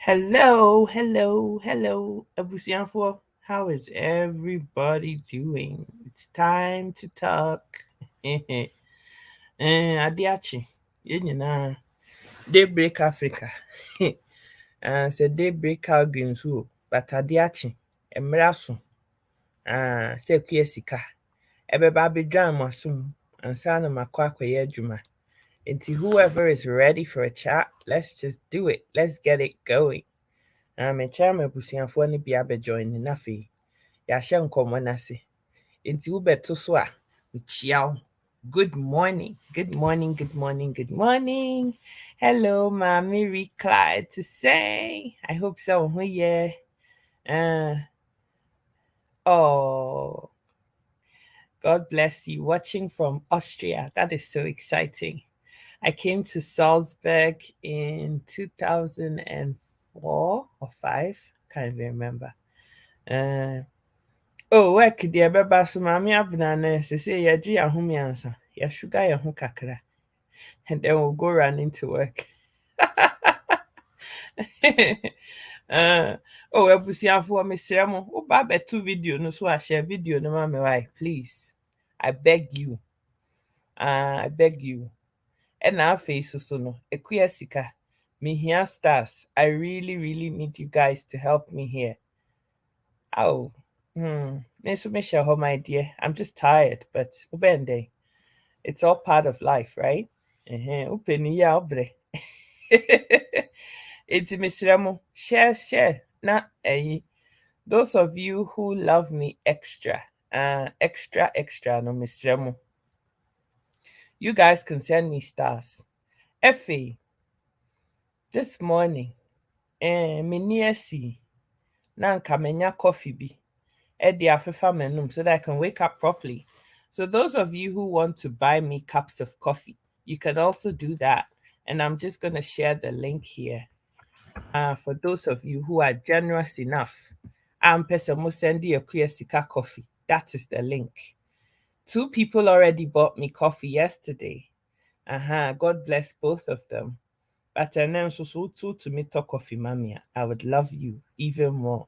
Hello, Abusianfo. How is everybody doing? It's time to talk. Adiachi, yɛn Daybreak Africa. Sɛ Daybreak Calgary nso o, but Adiachi, mmerɛ aso. Sɛ akua sika. Ɛbɛba abɛdwan mo asom ansa na makɔ akɔyɛ adwuma. Nti whoever is ready for a chat, let's just do it. Let's get it going. Mekyerɛ ma abusuafoɔ no bi abɛjoin na afei yɛahyɛ nkɔmmɔ no ase. Nti wobɛto so a, mekyia wo. Good morning, good morning, good morning, good morning. Hello, Mami Rika to say. I hope so. Yeah. Oh, God bless you. Watching from Austria. That is so exciting. I came to Salzburg in 2004 or 5. Can't even remember. Work deɛ ɛbɛba so maame abena no sesei yɛgye yɛn ho mmiɛnsa yɛsugar yɛn ho kakra and then we'll go running to work. Abusuafoɔ mesrɛ mo woba abɛto video no so ahyɛ video no ma me wae please. I beg you. I beg you. Ɛna afei so no ekuya sika mehia stars. I really need you guys to help me here. Oh. My dear. I'm just tired, but ubende. It's all part of life, right? Upeni ya obre. It's misremo. Share. Na those of you who love me extra, extra no misremo. You guys can send me stars. Effie, this morning, meniasi, na nkamenya coffee bi. So that I can wake up properly. So those of you who want to buy me cups of coffee, you can also do that. And I'm just going to share the link here. For those of you who are generous enough, I'm Pesamusendi Sika coffee. That is the link. 2 people already bought me coffee yesterday. God bless both of them. But then so to me talk coffee, mamia. I would love you even more.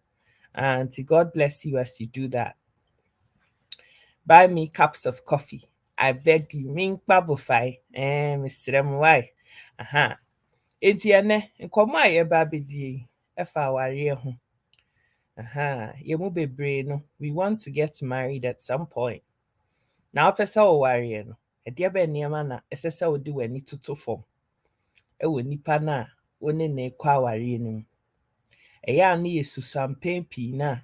And God bless you as you do that. Buy me cups of coffee. I beg you. Mink babufai. Mr. M.Y. Enti ene, nkɔmmɔ a yɛba abɛdie ɛfa awareɛ ho. Yɛmu bebree no, we want to get married at some point. Na wopɛ sɛ wowareɛ no, ɛdeɛ bɛn nneɛma na ɛsɛ sɛ wode w'ani toto fam ɛwɔ nipa no a wo ne no ɛkɔ awareɛ no mu. Ɛyɛ a ne yɛsusuampɛn pii no a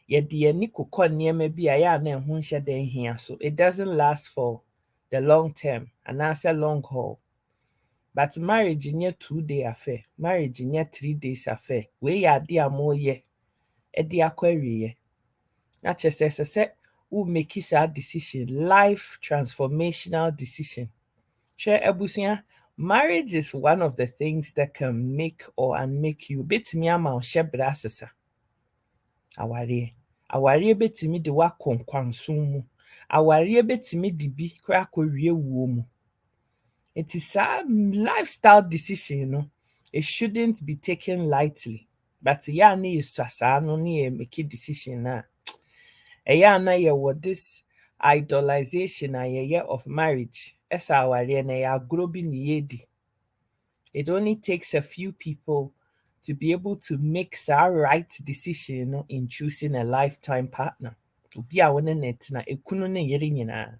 yɛde yɛni kokɔ nneɛma bi a yɛ a na ɛho nhyɛ da nhia so. It doesn't last for the long term anaasɛ long haul. But marriage nyɛ 2-day affair. Marriage nyɛ 3 days affair. Wei yɛ ade a moyɛ ɛde akɔ awieɛ. Na kyerɛ sɛ ɛsɛ sɛ wo make saa decision, life transformational decision. Hwɛ abusua, marriage is one of the things that can make or unmake you. Betumi ama wo hyɛ bra asesa. Awareɛ betumi de wakɔ nkwansom mu. Awareɛ betumi de bi kora akɔwie wuo mu. It is a lifestyle decision, it shouldn't be taken lightly. But ya ne yesasa no ne make a decision na. Eya na ye what this idolization of marriage. Esa awareɛ na ya agorɔ bi ne yɛdi. It only takes a few people to be able to make that right decision in choosing a lifetime partner. Obi a wone ne tena ekunu ne yere nyinaa.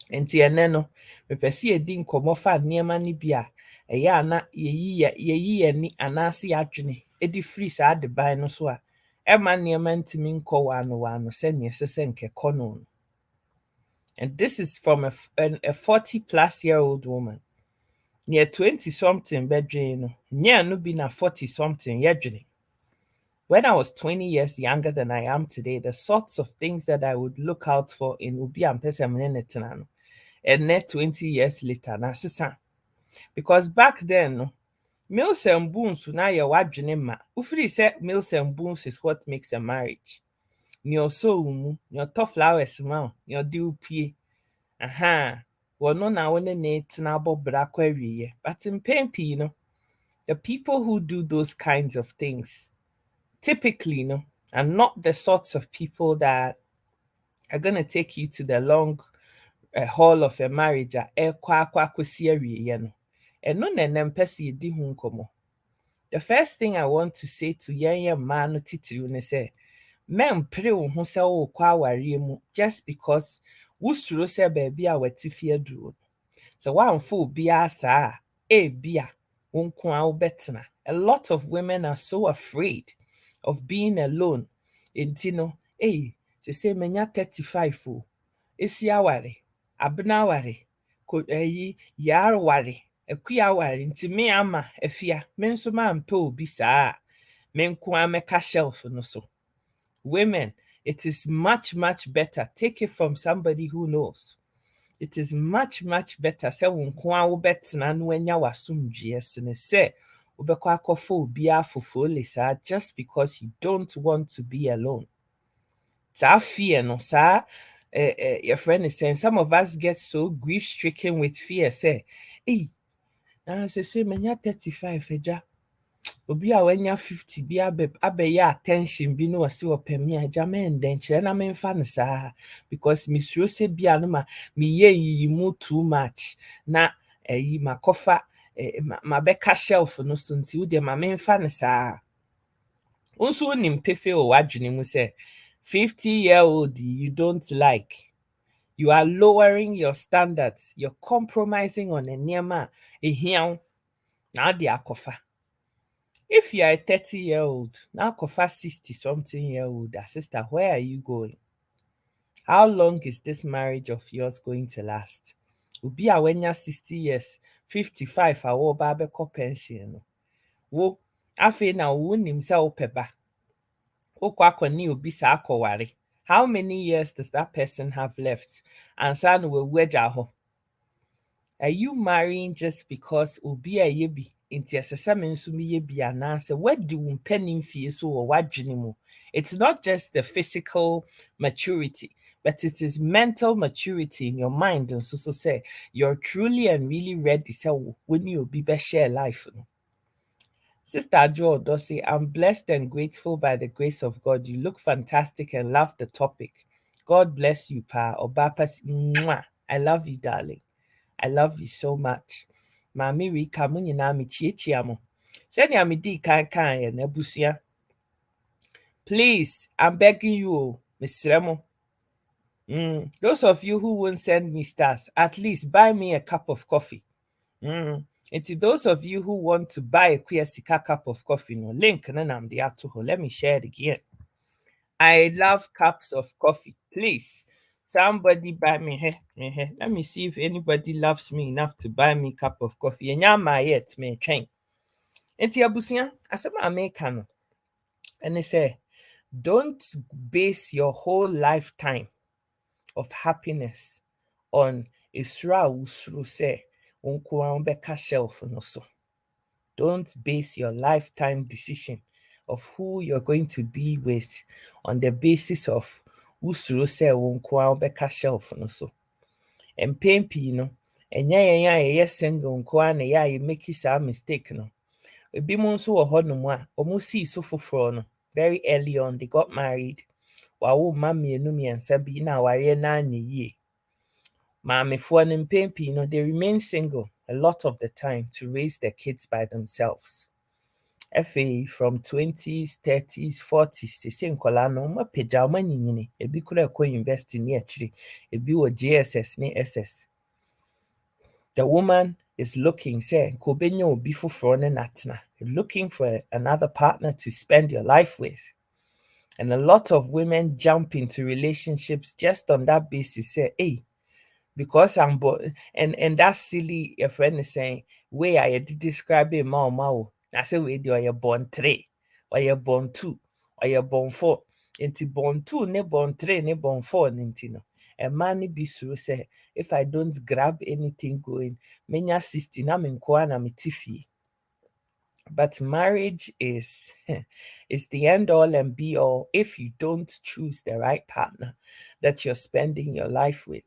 Nti ene no mepɛ sɛ yɛdi nkɔmmɔ fa nneɛma no bi a ɛyɛ a na yɛyi yɛni anaasɛ yɛadwene ɛde firi saa adeban no so a ɛma nneɛma ntumi nkɔ wano sɛnea ɛsɛ sɛ nkɛkɔ no. And this is from a 40-plus-year-old woman. Near 20-something bɛdwene no nyɛ no bi na 40-something yɛdwene. When I was 20 years younger than I am today, the sorts of things that I would look out for in obi a mpɛ sɛ mene ne tena no, and net 20 years later na sesa. Because back then no, meals and boons na yɛ wadwene ma. Ufiri sɛ meals and boons is what makes a marriage. Ni oso mu, ni otɔ flowers ma, ni ɔde upie. Wɔno na wone ne tena bɔ bra kwa wiye. But mpɛn pii no, The people who do those kinds of things typically, are not the sorts of people that are going to take you to the long haul of a marriage ɛkɔ akɔsi awieeɛ no. Ɛno na ɛnɛ mpɛ sɛ yɛdi ho nkɔmmɔ. The first thing I want to say to yɛn mmaa no titiriw ne sɛ, mɛmpere wo ho sɛ wokɔ awareɛ mu just because wosuro sɛ baabi a wɔte fie aduro no. Sɛ woamfa obiara saa a, ebia wo nko a wobɛtena. A lot of women are so afraid of being alone. Nti no, sɛ manya 35 o, esi aware, abena aware, yare ware, akua aware, nti me ama afia, me nso mampɛ obi saa a, me nko a mɛka shelf no so. Women, it is much, much better. Take it from somebody who knows. It is much, much better sɛ wo nko a wobɛtena no wanya w'asomdwoeɛ sene sɛ wobɛkɔ akɔfa obiara foforɔ saa just because you don't want to be alone. Saa fear no, saa your friend is saying, some of us get so grief stricken with fear. Say, say, menya 35 agya. Obi a wanya 50 bi abɛyɛ attention bi no wɔse wɔpɛ me agya mɛndɛnkyerɛ na memfa no saa because mesuro sɛ bia no ma meyɛ yiyi mu too much na makɔfa mabɛka shelf no so nti wo deɛ ma memfa no saa. Wo nso wonim pefe wɔ w'adwene mu sɛ 50-year-old you don't like. You are lowering your standards. You're compromising on a nneɛma a ɛhia wo na wode akɔfa. If you are a 30-year-old, now kofa 60-something-year-old, sister, where are you going? How long is this marriage of yours going to last? Ubi a wenya 60 years, 55 a wo ba beko pension no. Wo afe na wo nim sɛ wo peba. Wo kwa akɔne obi sa akɔware. How many years does that person have left? Ansa no we wagya ho. Are you marrying just because obi a yebi? Nti ɛsɛ me nso meyɛ bi anaasɛ wadi wo mpanim fie so wɔ w'adwene mu. It's not just the physical maturity, but it is mental maturity in your mind nso so say you're truly and really ready sɛ when you obi bɛshare life no. Sister Jo Odo say, I'm blessed and grateful by the grace of God. You look fantastic and love the topic. God bless you, Pa. Obapas, mwah. I love you, darling. I love you so much. Mami Rika mo nyinaa mechiechia mo. Sɛnea medi kan na abusua. Please, I'm begging you, mesrɛ mo. Those of you who won't send me stars, at least buy me a cup of coffee. And to those of you who want to buy a queer sika cup of coffee, no link na nam de ato ho. Let me share it again. I love cups of coffee. Please, somebody buy me here. Let me see if anybody loves me enough to buy me a cup of coffee. Enya ma yet me train. Enti abusua, asema America no. And they say, don't base your whole lifetime of happiness on isra usru se unkuwa beka shelf no so. Don't base your lifetime decision of who you're going to be with on the basis of usuru se unkuwa beka shelf no so. And pii no, enya ye single unkuwa na ya make you mistake no. Ebi mo nso wɔ hɔ nom a ɔmo sii so foforɔ no very early on they got married. Wawo mma mmienu mmiɛnsa bi na awareɛ no anyɛ yie. Maamefoɔ no mpɛn pii no they remain single a lot of the time to raise their kids by themselves. Afei from 20s, 30s, 40s sɛ nkɔlaa no ɔmo apagya ɔmo anyinyini. Ebi kora ɛkɔ university ne akyire. Ebi wɔ JSS ne SS. The woman is looking, say, Kobenya obi foforɔ ne natena. Looking for another partner to spend your life with. And a lot of women jump into relationships just on that basis, say, hey, because I'm born, and that's silly. Your friend is saying, way I did describe it, mao. I say, wait, you're born 3, or you're born 2, or you're born 4. Into born 2, ne born 3, ne born 4, nintino. A man be so say, if I don't grab anything going, menya 60 na menkwa na metifi. But marriage is the end all and be all if you don't choose the right partner that you're spending your life with.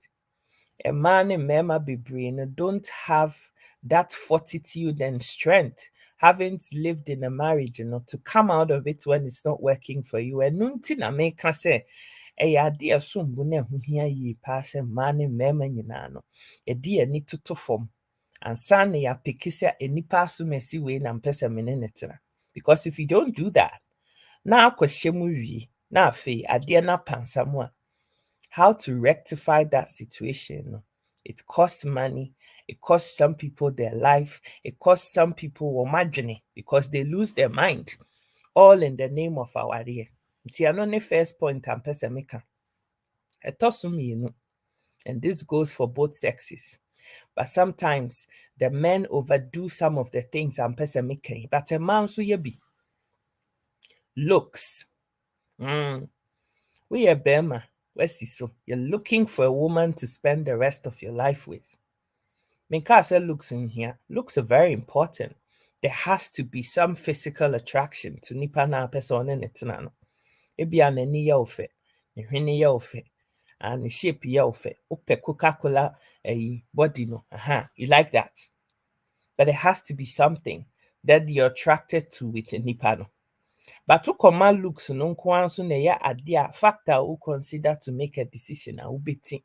A man and mema bebree don't have that fortitude and strength haven't lived in a marriage, to come out of it when it's not working for you. And nunti na meka say ɛyɛ ade a sombo na ɛho hia yie paa sɛ mmaa ne mmarima nyinaa no yɛde ani toto fam ansa na yɛapeke sɛ enipa asom asi wei na mpɛ sɛ me ne ne tena. Because if you don't do that, na akɔhyɛ mu wie na afei adeɛ no apansa mu a, how to rectify that situation no, it costs money, it costs some people their life, it costs some people wɔn adwene because they lose their mind, all in the name of awareɛ. Nti ɛno ne first point a mpɛ sɛ meka. Ɛtɔ so mmienu, and this goes for both sexes. But sometimes the men overdo some of the things a mpɛ sɛ meka, but ɛmaa nso yɛ bi. Looks. We are bema. So you're looking for a woman to spend the rest of your life with. Minkasa looks in here. Looks are very important. There has to be some physical attraction to nipa na person in it. Ebi anani ya ofe, nihwene ya ofe, and shape ya ofe. Upe Coca-Cola body no. You like that. But there has to be something that you're attracted to with a nipa no. But to command looks no nko na ya ade factor who consider to make a decision a wobeti.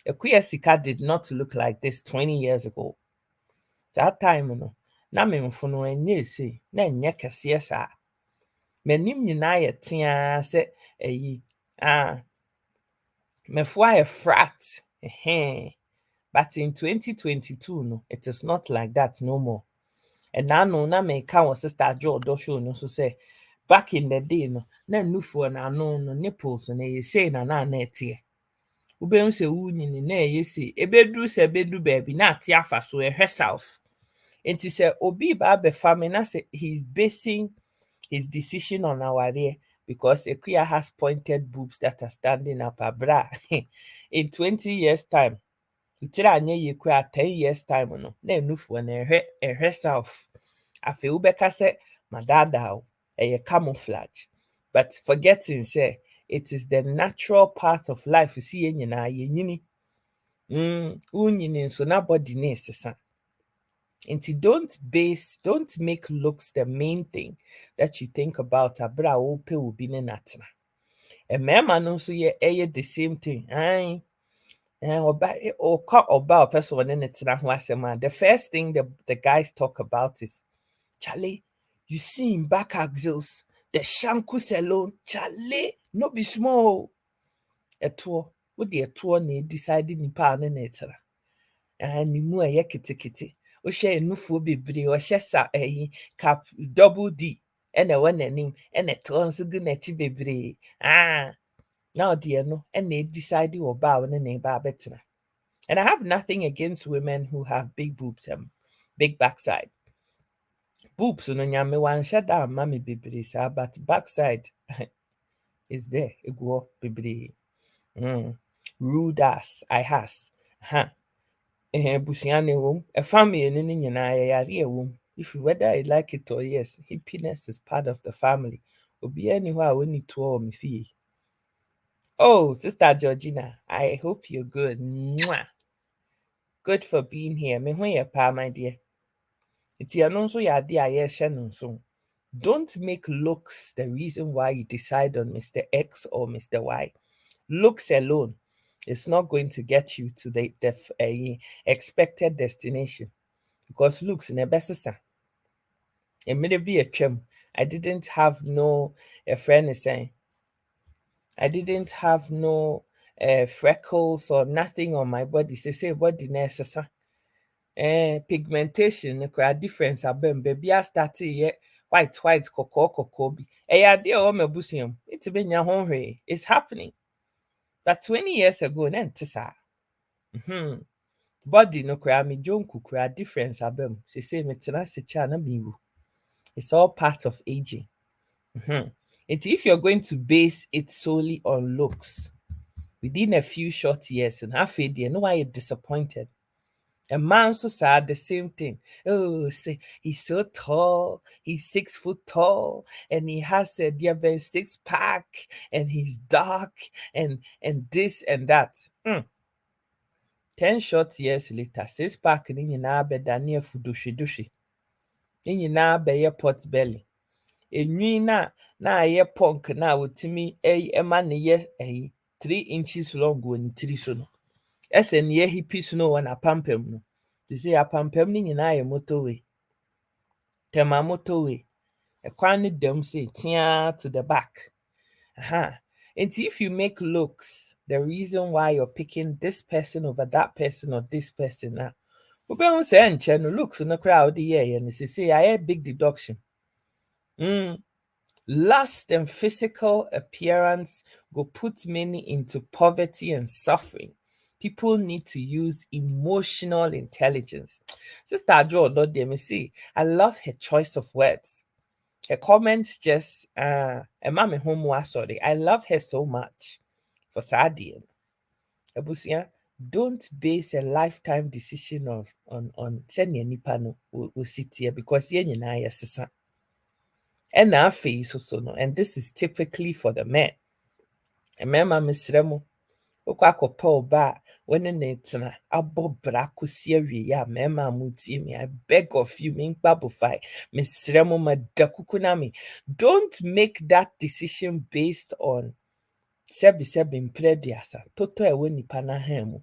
Ekuya sika did not look like this 20 years ago. That time no, na memfo no enye sei, na enye kese saa. M'anim nyinaa yɛ tea sɛ mefo ayɛ frat. But in 2022 no, it is not like that no more. And now no na me ka won sister Joe do show no so say back in the day no na nufu na no nipples na ye say na etie. Ube se wunyini na ye say ebedru se bedu baby na ate afa so ehwe south. Enti say obi ba be family na say he's basing his decision on aware because Ekuya has pointed boobs that are standing up abra. In 20 years time itira anye ye kura 10 years time no na enufu na ehwe south. Afi ubeka se madada camouflage, but forgetting say it is the natural part of life. You see nyina ye nyini unyini so na body ne sesa. Nti don't make looks the main thing that you think about abra wo pe obi ne natena. E mema no so ye the same thing. Oba person ne natena ho asema. The first thing the guys talk about is Charlie, you see him back axils, the shankus alone, Charlie, no be small. Eto, what the eto ne decided ni pa ne netera. Ni mu eye kitikiti. O she nufu bebre, o she sa cap double D. Ene wan nanim, ene to nso gu na chi bebre. Now dear no, and they decided or bow ne ne ba betena. And I have nothing against women who have big boobs, big backside. Boobs no nyame wanhyɛ da amma me bebree saa, but backside is there. Ego bebree. Rude ass, I has. Busua ne wom. Family no ne nyinaa yare wom. If whether you like it or yes, hippiness is part of the family. Obi ani hɔ a woni to o me fie. Oh, Sister Georgina, I hope you're good. Mwah. Good for being here. Me ho yɛ pa, my dear. It's nso yɛ ade a yɛhyɛ no nso. Don't make looks the reason why you decide on Mr. X or Mr. Y. Looks alone is not going to get you to the expected destination because looks in a best. It may be a trim. I didn't have no a friend is saying I didn't have no freckles or nothing on my body. Say body necessary. Pigmentation kora difference abem baby I started yet white cocoa bi ade o mabusiam it benya ho hwe. It's happening, but 20 years ago na ntisa body no kora me jonku kora difference abem say me tena se cha na mewu. It's all part of aging. If you're going to base it solely on looks within a few short years and half a day, no why you're disappointed. A man so sad, the same thing. Oh, say he's so tall, he's 6 foot tall, and he has a dear 6-pack, and he's dark, and this and that. 10 short years later, 6-pack in your better near fudushi. nyinaa bɛyɛ pot belly. Enwi na ayɛ punk na wotumi ɛma ne yɛ 3 inches long wɔ ne tiri so no. Ɛsɛ ne yɛ hippie snow wɔ n'apampam no. Te sɛ apampam no nyinaa yɛ motorway. Tema motorway. Ɛkwan no dam say tia to the back. And if you make looks the reason why you're picking this person over that person or this person now, wobɛhu sɛ ɛnkyɛ no looks no koraa wode yɛɛyɛ no sesei ayɛ big deduction. Lust and physical appearance go put many into poverty and suffering. People need to use emotional intelligence. Sister Jo me see, I love her choice of words. Her comments just mama home sorry. I love her so much for Sadian. Abusia, don't base a lifetime decision on sending nipa no will sit here because yen nyinaa yɛ and na afei so no, and this is typically for the men. Mmarima mesrɛ mo, wokɔ akɔpɛ ɔba a wɔne ne tena abɔ bra kɔsi awie a mmarima a motie me, I beg of you, menkpa bofae, mesrɛ mo mada kuku na me. Don't make that decision based on sɛbi mprɛ aduasa totɔ ɛwɔ nipa n'ahan mu.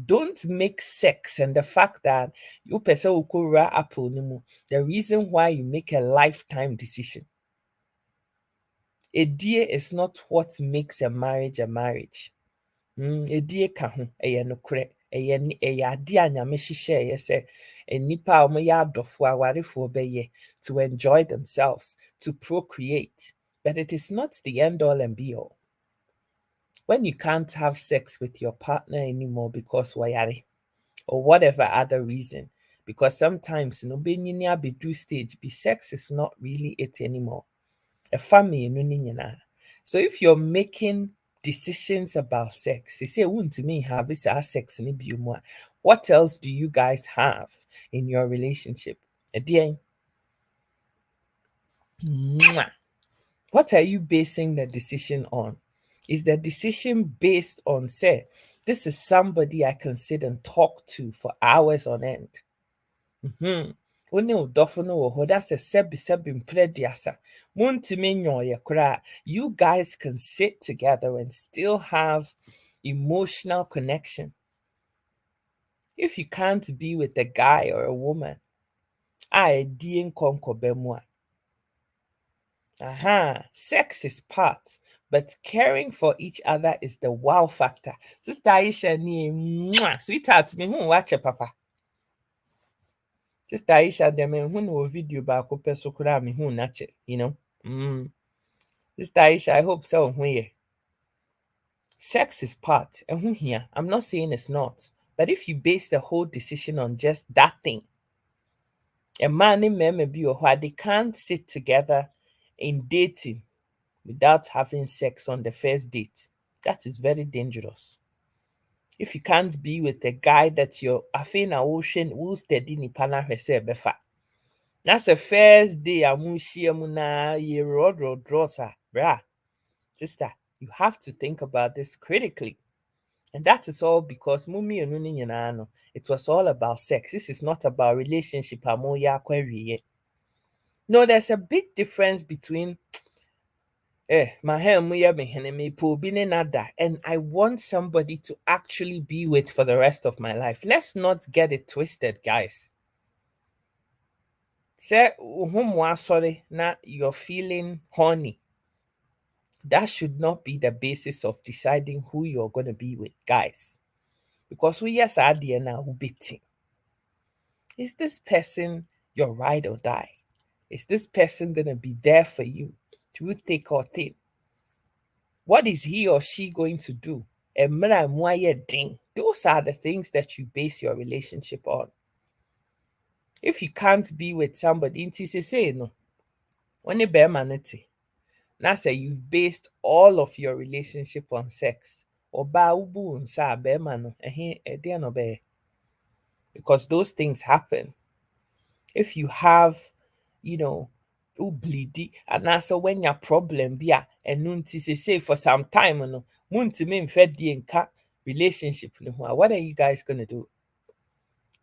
Don't make sex and the fact that you pese ukura apple nimu the reason why you make a lifetime decision. A dear is not what makes a marriage a marriage. A dear kahu eye no kre eye ade anyame hyehyɛ sɛ enipa a ɔmo yɛ adɔfo awarefo bɛyɛ to enjoy themselves, to procreate, but it is not the end all and be all. When you can't have sex with your partner anymore because wayare or whatever other reason, because sometimes benyini do stage be sex is not really it anymore. A family so if you're making decisions about sex, you say to me have this sex in what else do you guys have in your relationship? Again, what are you basing the decision on? Is the decision based on, say, this is somebody I can sit and talk to for hours on end? Wone udofo no wɔ hɔ da sɛ sɛbi mprɛ duasa montimi nyɔɔyɛ koraa. You guys can sit together and still have emotional connection. If you can't be with a guy or a woman a ɛdie nkɔnkɔbɛ mu a, sex is part, but caring for each other is the wow factor. Sister Aisha ni sweetheart me hu watch papa. Sister Aisha dem hu no video baako pɛ so koraa me hu nache, you know. Sister Aisha, I hope so hu ye. Sex is part, and here. I'm not saying it's not, but if you base the whole decision on just that thing, a man and men be or they can't sit together in dating without having sex on the first date. That is very dangerous. If you can't be with a guy that you're afin ocean will steady ni pana befa. That's the first day amuna ye rod drosa, brah. Sister, you have to think about this critically. And that is all because mumi and it was all about sex. This is not about relationship. No, there's a big difference between and I want somebody to actually be with for the rest of my life. Let's not get it twisted, guys. Say sorry, now you're feeling horny. That should not be the basis of deciding who you're gonna be with, guys. Because we yes are there now who beating. Is this person your ride or die? Is this person gonna be there for you through thick or thin? What is he or she going to do? Those are the things that you base your relationship on. If you can't be with somebody, say no. When you bear manity, now say you've based all of your relationship on sex. Or because those things happen. If you have, bleedy, and also when your problem be and nunti say for some time no munti me fed the relationship no what are you guys gonna do?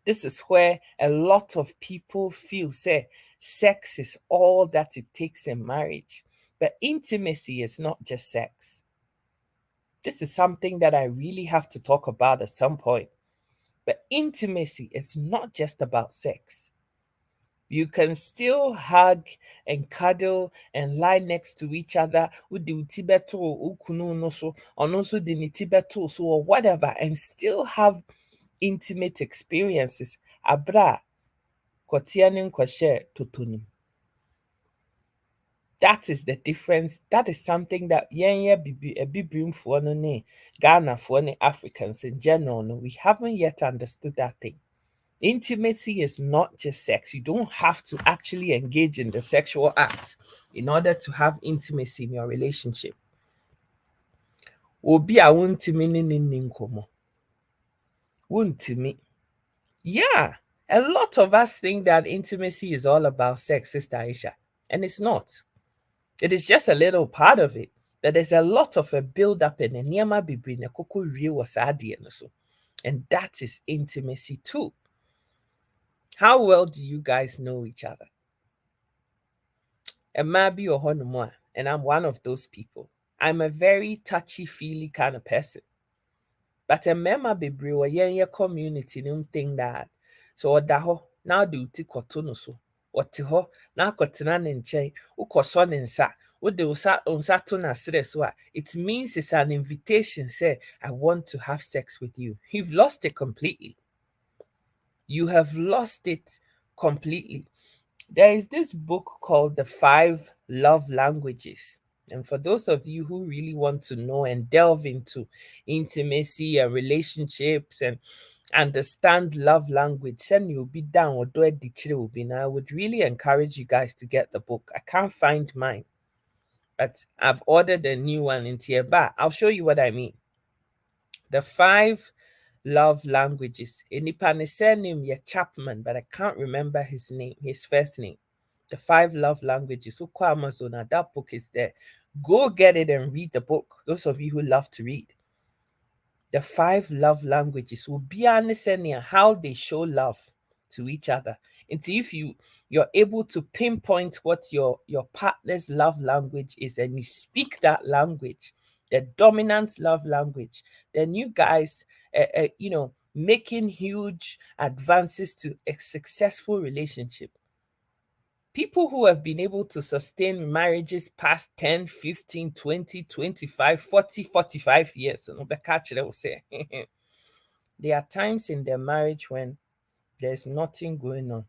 This is where a lot of people feel say sex is all that it takes in marriage. But intimacy is not just sex. This is something that I really have to talk about at some point. But intimacy is not just about sex. You can still hug and cuddle and lie next to each other with the tibeto or kunu no so, or also the tibeto so or whatever, and still have intimate experiences. Abra kotianin kwashe totonim. That is the difference. That is something that Bibrim for no ne Ghana for ne Africans in general. No, we haven't yet understood that thing. Intimacy is not just sex. You don't have to actually engage in the sexual act in order to have intimacy in your relationship. Obi a wontimi ne ne nni nkɔmmɔ. Wontimi. Yeah, a lot of us think that intimacy is all about sex, Sister Aisha, and it's not. It is just a little part of it. But there's a lot of a build up in nneɛma bebree na koko wie wɔ saa adeɛ no so. And that is intimacy too. How well do you guys know each other? Mmaa bi wɔ hɔnom a, and I'm one of those people. I'm a very touchy-feely kind of person. But mmarima bebree wɔ yɛn community no think that so ɔda hɔ na ɔde wo ti kɔto no so. Ɔte hɔ na akɔtena ne nkyɛn, wokɔsɔ ne nsa, wode wo nsa to n'asrɛ so a, it means it's an invitation say, I want to have sex with you. You've lost it completely. You have lost it completely. There is this book called The 5 Love Languages. And for those of you who really want to know and delve into intimacy and relationships and understand love language, send you'll be down or do it will be now. I would really encourage you guys to get the book. I can't find mine, but I've ordered a new one in here. But I'll show you what I mean. The 5 love languages. Inipa surname ye Chapman, but I can't remember his name, his first name. The 5 love languages. So Amazon, that book is there. Go get it and read the book. Those of you who love to read. The 5 love languages will be understanding how they show love to each other. And see if you're able to pinpoint what your partner's love language is and you speak that language, the dominant love language, then you guys making huge advances to a successful relationship. People who have been able to sustain marriages past 10, 15, 20, 25, 40, 45 years, will say, there are times in their marriage when there's nothing going on.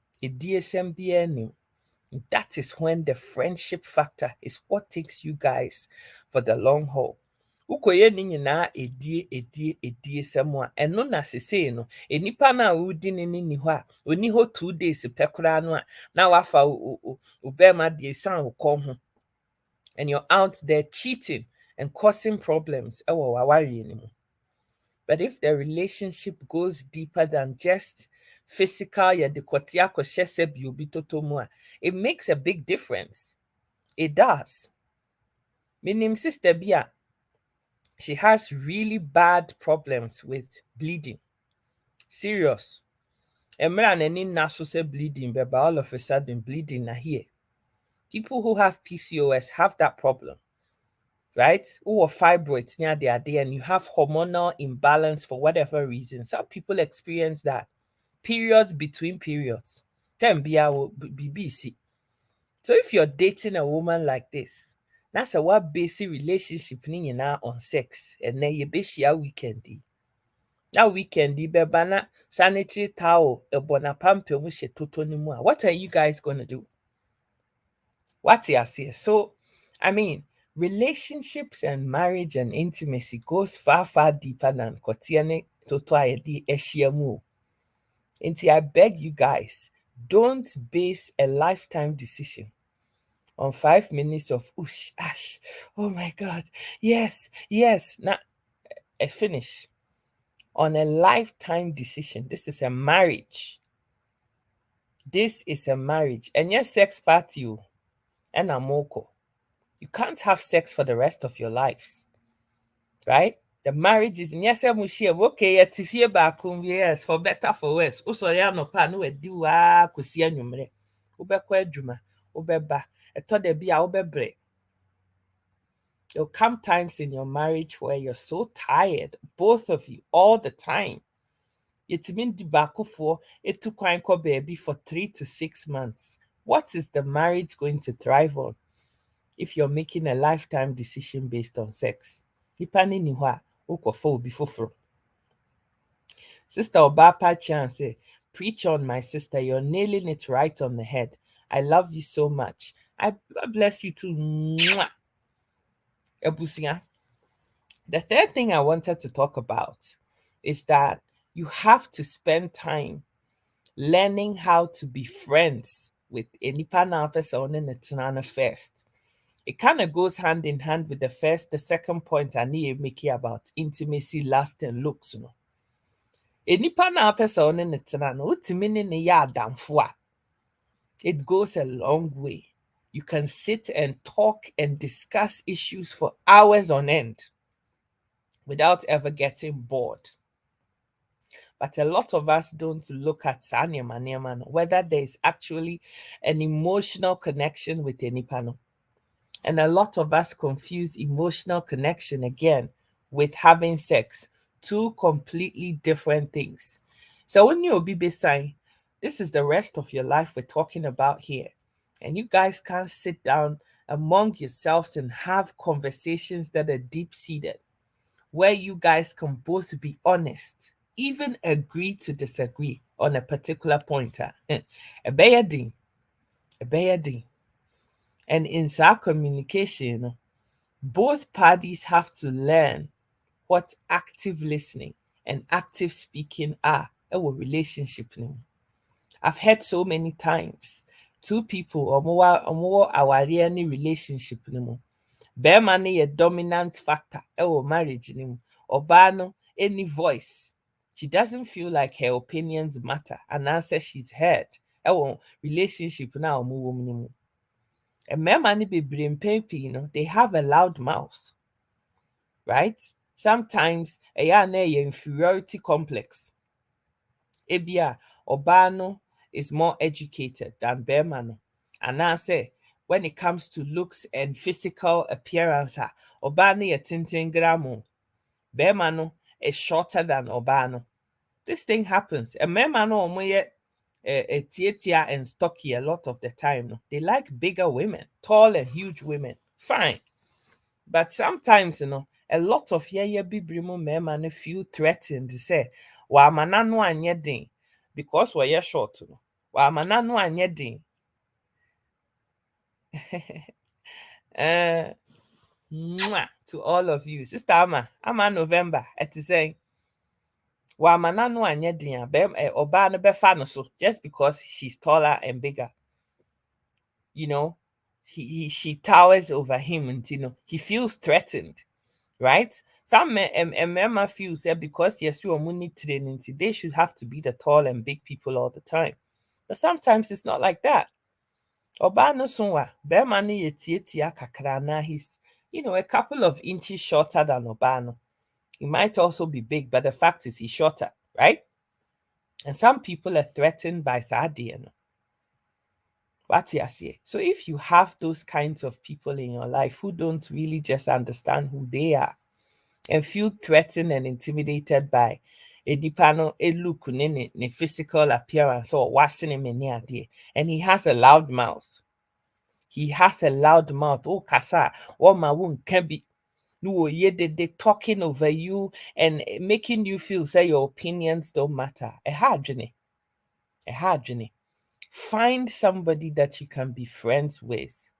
That is when the friendship factor is what takes you guys for the long haul. Ukoye ni nyinaa edie sɛm a ɛno na sesei no enipa na wodi ne ni hɔ a oni hɔ 2 days pɛ koraa no a na wafa wo bɛrima de san wo kɔn ho, and you're out there cheating and causing problems ɛwɔ w'awareɛ no mu. But if the relationship goes deeper than just physical, it makes a big difference. It does. Meaning sister Bia, she has really bad problems with bleeding. Serious. Bleeding, but all of a sudden bleeding are here. People who have PCOS have that problem. Right? Or fibroids near the idea, and you have hormonal imbalance for whatever reason. Some people experience that. Periods between periods. BBC. So if you're dating a woman like this, that's a what basic relationship now on sex, and then you be weekend. That weekend, bebana sanitary towel, a bonapampe, what are you guys gonna do? What's your say? So, I mean, relationships and marriage and intimacy goes far, far deeper than kotiane totoayedi eshiamu. And I beg you guys, don't base a lifetime decision on 5 minutes of oosh, ash, oh my God, yes, yes. Now, I finish. On a lifetime decision. This is a marriage. This is a marriage. And your sex party, and amoko. You can't have sex for the rest of your lives. Right? The marriage is yes, okay, yet if you back home, yes, for better for worse. Also, ya no pa no do kwesi anwumre. Wobekọ adwuma, wobeba. Eto de bia wobebre. There'll come times in your marriage where you're so tired, both of you, all the time. Yetimin di baako for it took kwan kọ baby for 3 to 6 months. What is the marriage going to thrive on if you're making a lifetime decision based on sex? Nipa ni hɔ a wokɔfa obi foforo. Sister Obapa Chan say, preach on, my sister. You're nailing it right on the head. I love you so much. I bless you too. Mwah. Ebusia. The third thing I wanted to talk about is that you have to spend time learning how to be friends with enipa na person in the first. It kind of goes hand in hand with the second point I need to make about intimacy, lust, and looks. You know. Enipa na person in the it goes a long way. You can sit and talk and discuss issues for hours on end without ever getting bored. But a lot of us don't look at Sanya whether there is actually an emotional connection with Enipano. And a lot of us confuse emotional connection again with having sex. Two completely different things. So when you're BB sign, this is the rest of your life we're talking about here. And you guys can't sit down among yourselves and have conversations that are deep seated, where you guys can both be honest, even agree to disagree on a particular point. A bad thing, a bad thing. And in our communication, both parties have to learn what active listening and active speaking are in a relationship. I've heard so many times two people or more our any relationship. Bɛrima no yɛ dominant factor ɛwɔ marriage no mu. Ɔbaa no any voice. She doesn't feel like her opinions matter anaasɛ she's heard ɛwɔ relationship na a wɔn wɔ mu no mu. Mmarima no bebree mpɛn pii no, they have a loud mouth, right? Sometimes ɛyɛ a na ɛyɛ inferiority complex. Ebia ɔbaa no is more educated than bɛrima no, anaasɛ when it comes to looks and physical appearance, ɔbaa no yɛ tenten gramo, bɛrima no is shorter than ɔbaa no. This thing happens. Mmarima no ɔmo yɛ tietia and stocky a lot of the time. No, they like bigger women, tall and huge women. Fine, but sometimes a lot of yɛyɛ bibiri mu mmarima no feel threatened sɛ wama n'ano anyɛ den because wɔyɛ short no. Wama n'ano anyɛ den. Mwah, to all of you. Sister Ama November, saying, wama n'ano anyɛ den a ɔbaa no bɛfa no so just because she's taller and bigger. You know, she towers over him and he feels threatened, right? Some men feel that because yes, you are money training, they should have to be the tall and big people all the time. But sometimes it's not like that. Ɔbaa no so a bɛrima no yɛ tietia kakra na he's a couple of inches shorter than ɔbaa no. He might also be big, but the fact is he's shorter, right? And some people are threatened by Sadia. What you say? So if you have those kinds of people in your life who don't really just understand who they are and feel threatened and intimidated by a dipano, a look, ne physical appearance or washing him and he has a loud mouth. He has a loud mouth. Oh, kasa, oh my womb can be. No, yeah, they talking over you and making you feel say your opinions don't matter. A hard journey. A hard journey. Find somebody that you can be friends with,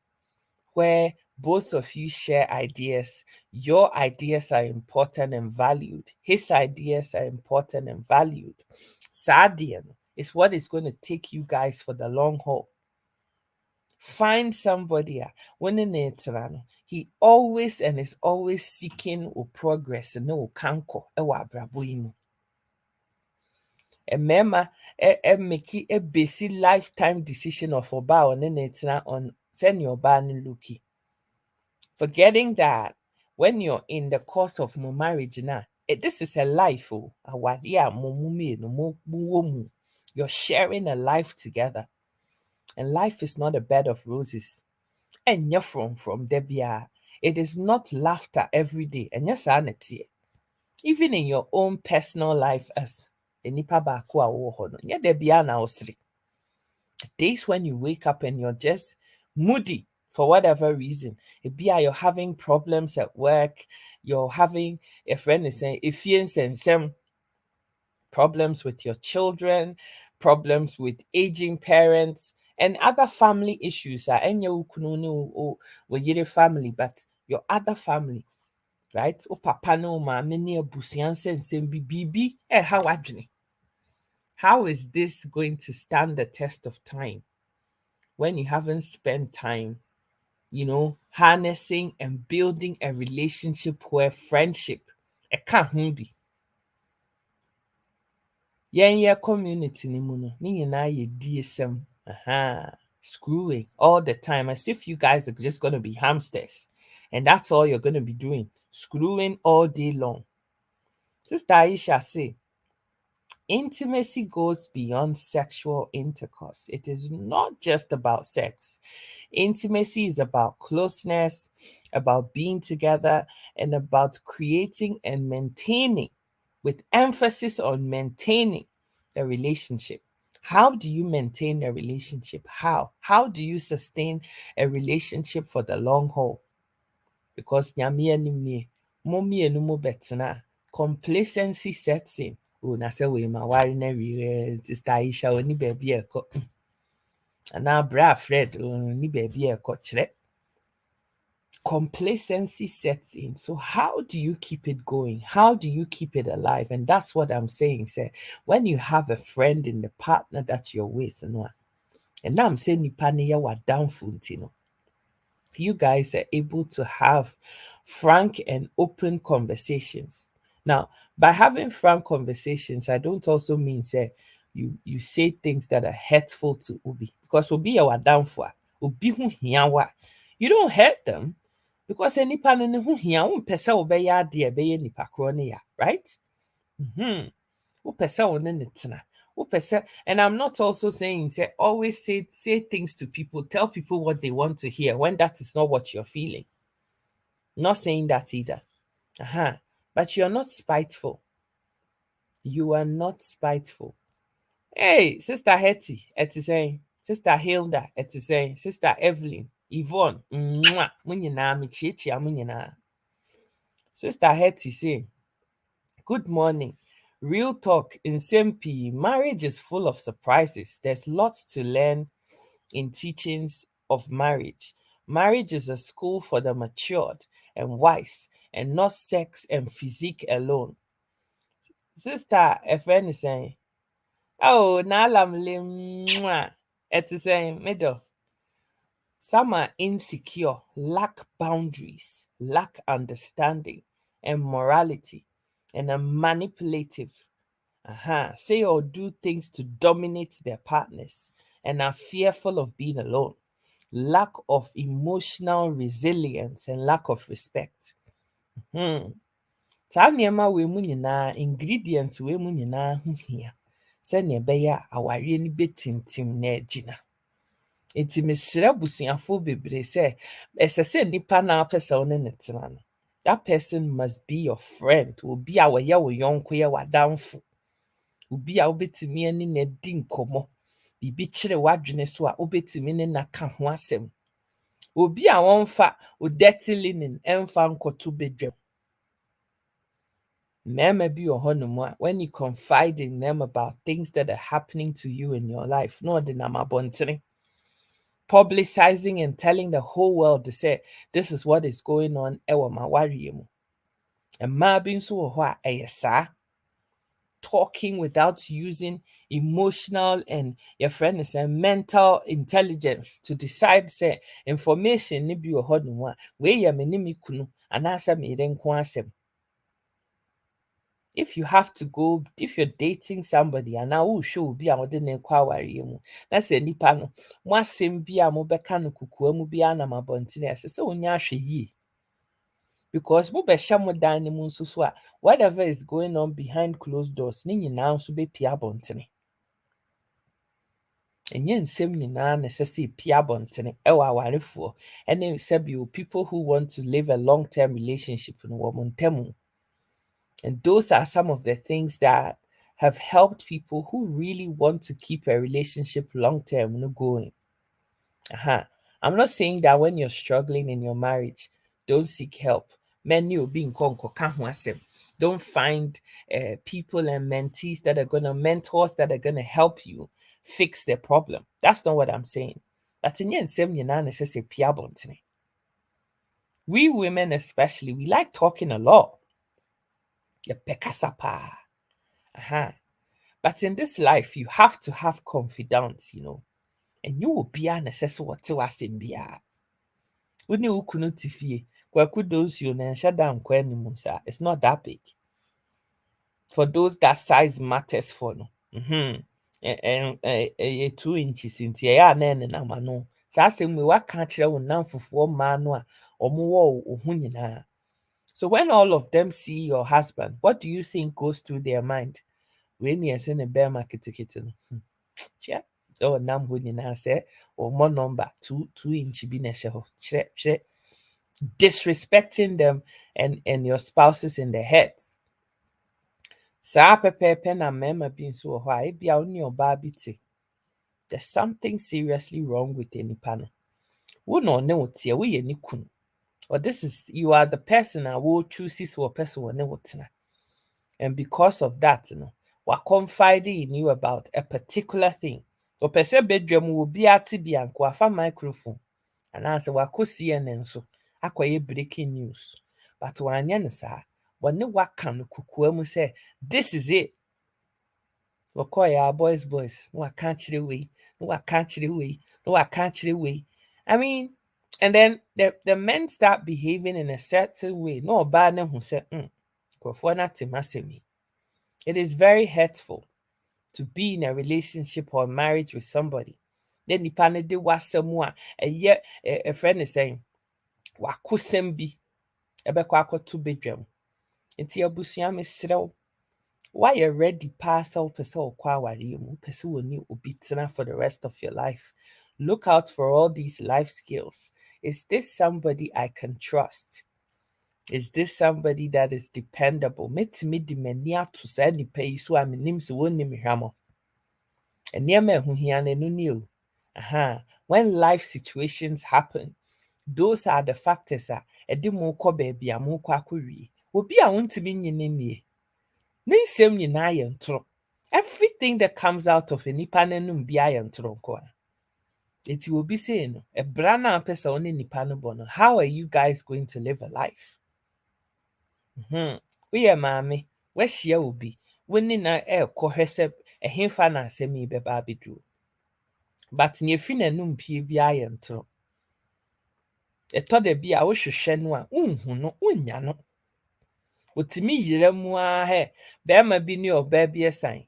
where both of you share ideas. Your ideas are important and valued. His ideas are important and valued. Sadian is what is going to take you guys for the long haul. Find somebody when he always and is always seeking progress and no kanko ewa abrabo. Remember, make a basic lifetime decision of oba on on send your ban looky. Forgetting that when you're in the course of my marriage now, this is a life. Oh, you're sharing a life together. And life is not a bed of roses. And you're from Debia. It is not laughter every day. And yes, even in your own personal life as a nipa baako a wo ho no, yeah, Debia na osri. Days when you wake up and you're just moody for whatever reason. It be you're having problems at work, you're having a friend is saying if you some problems with your children, problems with aging parents, and other family issues are any or yere family, but your other family, right? O papa no ma many abusian sense bibi how adwene. How is this going to stand the test of time when you haven't spent time, harnessing and building a relationship where friendship it can't be. Yɛnyɛ community no mu no, ne nyinaa yɛ DSM. Screwing all the time, as if you guys are just going to be hamsters. And that's all you're going to be doing. Screwing all day long. Sister Aisha say, intimacy goes beyond sexual intercourse. It is not just about sex. Intimacy is about closeness, about being together, and about creating and maintaining, with emphasis on maintaining a relationship. How do you maintain a relationship? How? How do you sustain a relationship for the long haul? Because nyame anim nie, mo mmienu mo bɛtena, complacency sets in. Oh, na sɛ wei ma ware na wie, Sister Aisha oni baabi a ɛkɔ. Anaa bra Fred oni baabi a ɛkɔ kyerɛ. Complacency sets in. So how do you keep it going? How do you keep it alive? And that's what I'm saying. Say, when you have a friend in the partner that you're with, and now I'm saying nipa down you guys are able to have frank and open conversations. Now, by having frank conversations, I don't also mean say you say things that are hurtful to Ubi, because Ubi are down for Ubi hu hiawa. You don't hurt them because any pan in who here won't pesa obeya dear be nipa kronia, right? Upesa on the and I'm not also saying say always say things to people, tell people what they want to hear when that is not what you're feeling. Not saying that either. But you're not spiteful. You are not spiteful. Hey, Sister Hetty, it is saying, Sister Hilda, it is saying, Sister Evelyn, Yvonne, mwah, munyina, michichi, munyina. Sister Hetty saying, good morning. Real talk in Sempi, marriage is full of surprises. There's lots to learn in teachings of marriage. Marriage is a school for the matured and wise, and not sex and physique alone. Sister, a friend is saying, oh, nalam lim, it is saying, middle. Some are insecure, lack boundaries, lack understanding and morality, and are manipulative. Say or do things to dominate their partners and are fearful of being alone. Lack of emotional resilience and lack of respect. Saa nneɛma wei mu nyinaa, ingredients wei mu nyinaa ho hia sɛnea ɛbɛyɛ a awareɛ no bɛtimtim na agyina. Nti mesrɛ abusuafoɔ bebree sɛ ɛsɛ sɛ nnipa no apɛ sɛ wo ne ne tena no, that person must be your friend. Obi a wɔyɛ wo yɔnko yɛ w'adamfo. Obi a wobɛtumi ne na di nkɔmmɔ. Biribi kyerɛ w'adwene so a wobɛtumi ne na ka ho asɛm. Obi a wɔmfa wo dirty linen ɛmfa nkɔto bedwam. Mmarima bi wɔ hɔnom a when you confide in them about things that are happening to you in your life, na ɔde nam abɔntene, publicizing and telling the whole world to say, this is what is going on ɛwɔ m'awareɛ mu. Mmaa bi nso wɔ hɔ a ɛyɛ saa. Talking without using emotional and your friend is a mental intelligence to decide say information ni bi wɔ hɔnom a wei yɛ me ne me kunu anaasɛ me yere nko asɛm. If you have to go, if you're dating somebody and now who show be a wɔde ne kɔ awareɛ mu, na sɛ nipa no mo asɛm bi a mobɛka no kukua mu bi anam abɔntene ɛsɛ sɛ wonya ahwɛ yie. Because mo bɛhyɛ mo dan no mu nso so a whatever is going on behind closed doors ne nyinaa nso bɛpie abɔntene. Ɛnyɛ nsɛm nyinaa na ɛsɛ sɛ ɛpie abɔntene ɛwɔ awarefoɔ ɛne sɛbio people who want to live a long-term relationship no wɔ mo ntam. And those are some of the things that have helped people who really want to keep a relationship long-term going. I'm not saying that when you're struggling in your marriage, don't seek help. Many will be in Don't find people and mentees that are mentors that are gonna help you fix the problem. That's not what I'm saying. But in we women especially, we like talking a lot. But in this life, you have to have confidence, and you will be a necessary what to us in bia. Wouldn't you kunu tifie? Kwaku those you and shut down musa. It's not that big. For those that size matters for no. And 2 inches in tia nen and amano. Sassing me what can't you now for 4 or more or. So when all of them see your husband, what do you think goes through their mind? When you're saying a bear market ticket. Chia. Oh, nam ho nyinaa sɛ ɔmmɔ number 2 inch bi na ɛhyɛ hɔ. Kyerɛ disrespecting them and your spouses in the heads. Saa pɛpɛɛpɛ na mmarima bi nso wɔ hɔ a ebia wo ne ɔbaa bi te. There's something seriously wrong with the nipa no. Wo na ɔne wo teɛ, woyɛ ne kunu. Or you are the person a wo choose wɔ person wɔ ne wo tena. And because of that, we're confiding in you about a particular thing. Or person bedroom will be at bianco afa microphone. And answer wako CNN so akwaye breaking news. But wanya sa when waka no kukuamu say this is it. Wakoya boys. No I can't way. No I can't way. No I can't way. I mean, and then the men start behaving in a certain way. No bad who say it is very hurtful to be in a relationship or marriage with somebody. Then the panel de wasam a friend is saying wakusem bi ebekɔ akɔto bedwam. Nti abusua mesrɛ why you ready pass out pɛ sɛ ɔkɔ awareɛ mu pɛ sɛ wɔne obi tena for the rest of your life. Look out for all these life skills. Is this somebody I can trust? Is this somebody that is dependable? Metimi di m'ani ato saa nipa yi so a menim sɛ wɔnnim hwamɔ. Nneɛma ɛho hia no ɛno ni o. When life situations happen, those are the factors a ɛde mo kɔ baabi a mo kɔ akɔwie. Obi a wontimi nye ne nie. Ne nsɛm nyinaa yɛ ntoro. Everything that comes out of a nipa n'anum biara yɛ ntoro nko a. Eti obi say no, ɛbra na apɛ sɛ ɔne nipa no bɔ no, how are you guys going to live a life? Woyɛ maame, wahyia obi, wo ne na ɛrekɔ hwɛ sɛ ɛhefa na asɛm yi bɛba abɛduru. But ne efi n'anum pie biara yɛ ntoro. Ɛtɔ da bi a wohwehwɛ no a unhu no, unya no. Otimi yira mu a he, bɛrima bi ne ɔbaa bi ɛsan.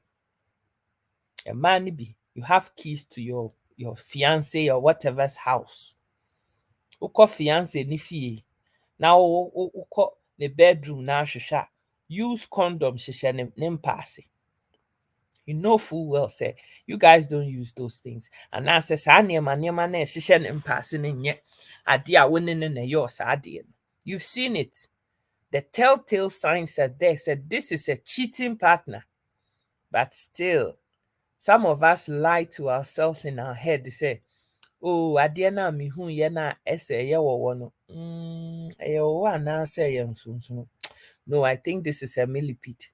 Ɛmaa no bi, you have keys to your fiancé or whatever's house. Wokɔ fiancé ne fie. Na wokɔ the bedroom na ahwehwɛ a, use condom hyehyɛ ne mpaase. You know full well say you guys don't use those things. And now say saa nneɛma na ɛhyehyɛ ne mpaase ne nyɛ ade a wo ne no na ɛyɛ saa adeɛ no. You've seen it. The telltale signs are there. Said this is a cheating partner. But still, some of us lie to ourselves in our head. They say, oh, adeɛ na mehu yɛ na ɛsɛ ɛyɛ wɔ no. Ɛyɛ wɔ anaasɛ ɛyɛ nsonsono. No, I think this is a millipede.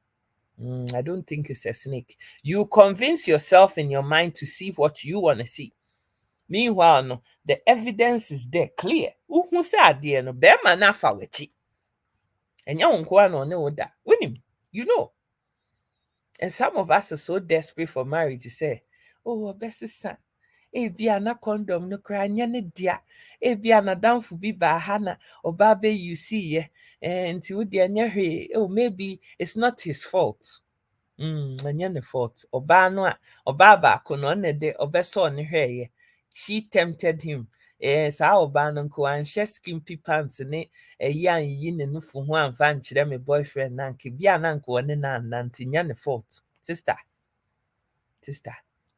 I don't think it's a snake. You convince yourself in your mind to see what you want to see. Meanwhile, no, the evidence is there, clear. Uhu say adeɛ no, bɛrima na afa w'akyi. Ɛnyɛ wo nkoa na ɔne wo da. Wonim, you know. And some of us are so desperate for marriage to say, oh, ɔbɛsesa. Ebia na condom no kra nyɛ ne dia. Ebia na damfo bi ba ha na ɔba bɛ you see ye. Nti wo dia nyɛ hwee. Oh, maybe it's not his fault. Ɛnyɛ ne fault. Ɔbaa no a ɔbaa baako no ɔne de ɔbɛsɔ ne hwɛɛyɛ. She tempted him. saa ɔbaa no nko anhyɛ skimpy pants ne ɛyi anyiyi ne nufo ho amfa nkyerɛ me boyfriend na anka bi a na anka ɔne no annante nyɛ ne fault. Sister,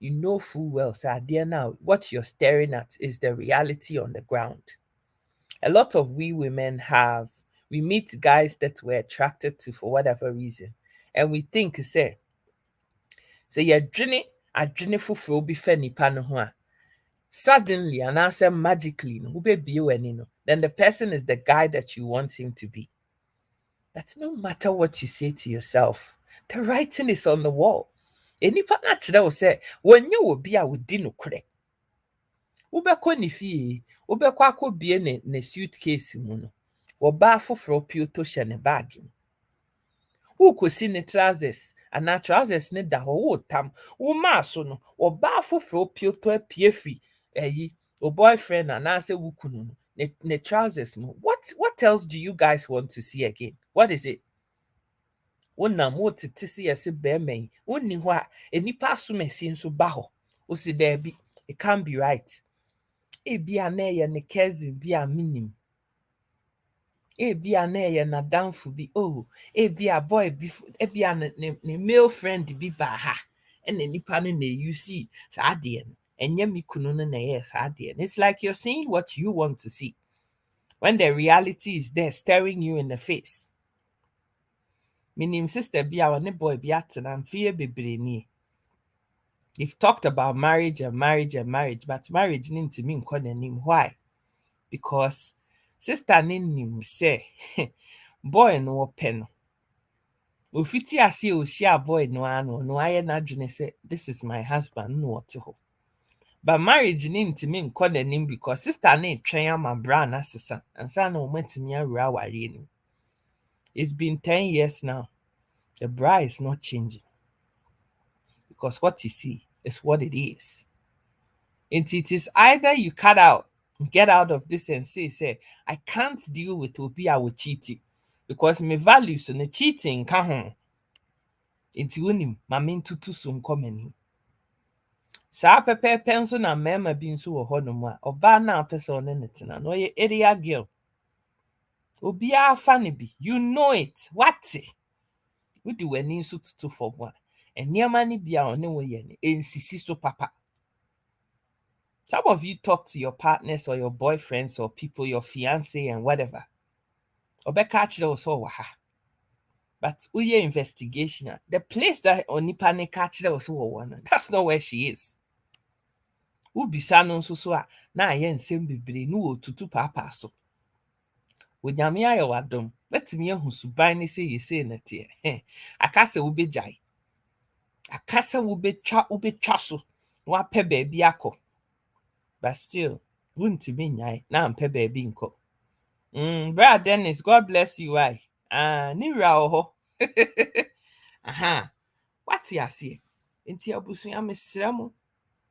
you know full well, so dear now, what you're staring at is the reality on the ground. A lot of we women we meet guys that we're attracted to for whatever reason, and we think, say you're drinking a fofoɔ bi fa nipa no ho a, suddenly and answer magically, no, then the person is the guy that you want him to be. That's no matter what you say to yourself, the writing is on the wall. Enipa na kyerɛ wo sɛ wɔnyɛ obi a wodi no korɛ. Wobɛkɔ ne fie, wobɛkɔ akɔbie ne suitcase mu no. Wɔbaa foforɔ pioto hyɛ ne bag mu. Wokɔsi ne trousers, anaa trousers ne da hɔ, wotam, womaa so no, wɔbaa foforɔ pioto apie firi o boyfriend anaasɛ wo kunu no, ne trousers mu. What else do you guys want to see again? What is it? Wonam wotete se yɛse bɛrima yi wonni hɔ a enipa asomasi nso ba hɔ wosi daabi, it can't be right. Ebia na ɛyɛ ne cousin bi a minim, ebia na ɛyɛ n'adamfo bi, ebia boy bi, ebia ne male friend bi ba ha ɛna nipa no na you see saa adeɛ no ɛnyɛ me kunu no na ɛyɛ saa adeɛ no. It's like you're seeing what you want to see when the reality is there staring you in the face. Minim sister bi a ne boy bi atena mfie bebree nie. They've talked about marriage, but marriage ntimi nkɔ n'anim. Why? Because sister ne nim say boy no wɔpɛ no. Ofiti ase ohyia boy no ano no ayɛ n'adwene say this is my husband no wɔte hɔ. But marriage ntimi nkɔ n'anim because sister ne twɛn ama bra na sesa ansa na wɔmatimi awura awareɛ no. It's been 10 years now. The bra is not changing. Because what you see is what it is. And it is either you cut out, get out of this and say, I can't deal with Obi I will cheat. Because my values on the cheating can home. Into winning, my main tutu soon coming. Sa pepe pencil na mema bin so wɔ no mu a ɔbaa na person ne tena no ye area girl. Obi a funny bi, you know it. What? We do w'ani nso tutu for one. And nneɛma ne bia ɔne wo yɛ ne nsisi so papa. Some of you talk to your partners or your boyfriends or people, your fiance and whatever. Obeka kyerɛ wo sɛ ɔwɔ ha. But uye investigation, the place that onipa ne ka kyerɛ wo sɛ ɔwɔ no, that's not where she is. Ubisa no nso so a na ayɛ nsɛm bebree no wɔ tutu paapa so. Onyame ayɛ wadom. Letimi ahu suban ne sɛ yɛsɛ na teɛ. Akasa wobɛgyae. Akasa wobɛtwa so. Wapɛ baabi akɔ. But still, wuntimi nyae na ampɛ baabi nkɔ. Brother Dennis, God bless you. Why? Ni wura wɔ hɔ. Aha. What you say? Enti abusua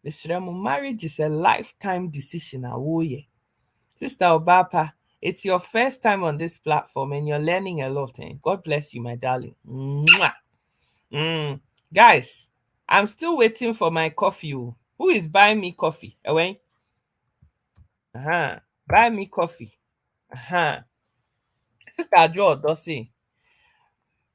mesrɛ mo, marriage is a lifetime decision awoye. Sister Obapa, it's your first time on this platform and you're learning a lot. God bless you, my darling. Mwah. Guys, I'm still waiting for my coffee. Who is buying me coffee? Ewen? Buy me coffee. Sister Joe Dossi.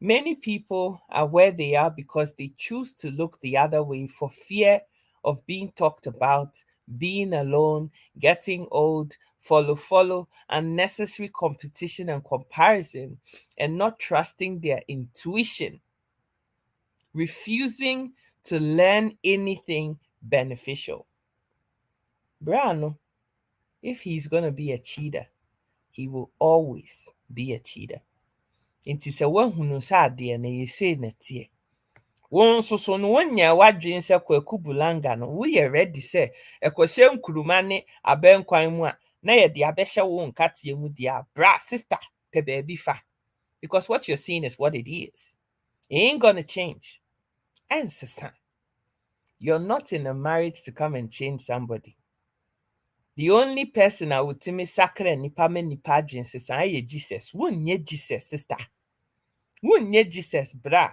Many people are where they are because they choose to look the other way for fear of being talked about, being alone, getting old, follow, unnecessary competition and comparison, and not trusting their intuition, refusing to learn anything beneficial. Brano, if he's going to be a cheater, he will always be a cheater. Nti sɛ wahunu sɛ adeɛ na yɛsei na tie. Wo nso so no wonya wadwen sɛ kwaku bulanga no woyɛ ready sɛ ɛkɔhyɛ nkuruma ne abɛnkwan mu a na yɛde abɛhyɛ wo nkateɛ mu dia bra sister pɛ baabi fa. Because what you're seeing is what it is. It ain't gonna change. And sister, you're not in a marriage to come and change somebody. The only person I would timi sakre nipa me nipa adwen sister aye Jesus. Wonye Jesus sister. Wonye Jesus bra.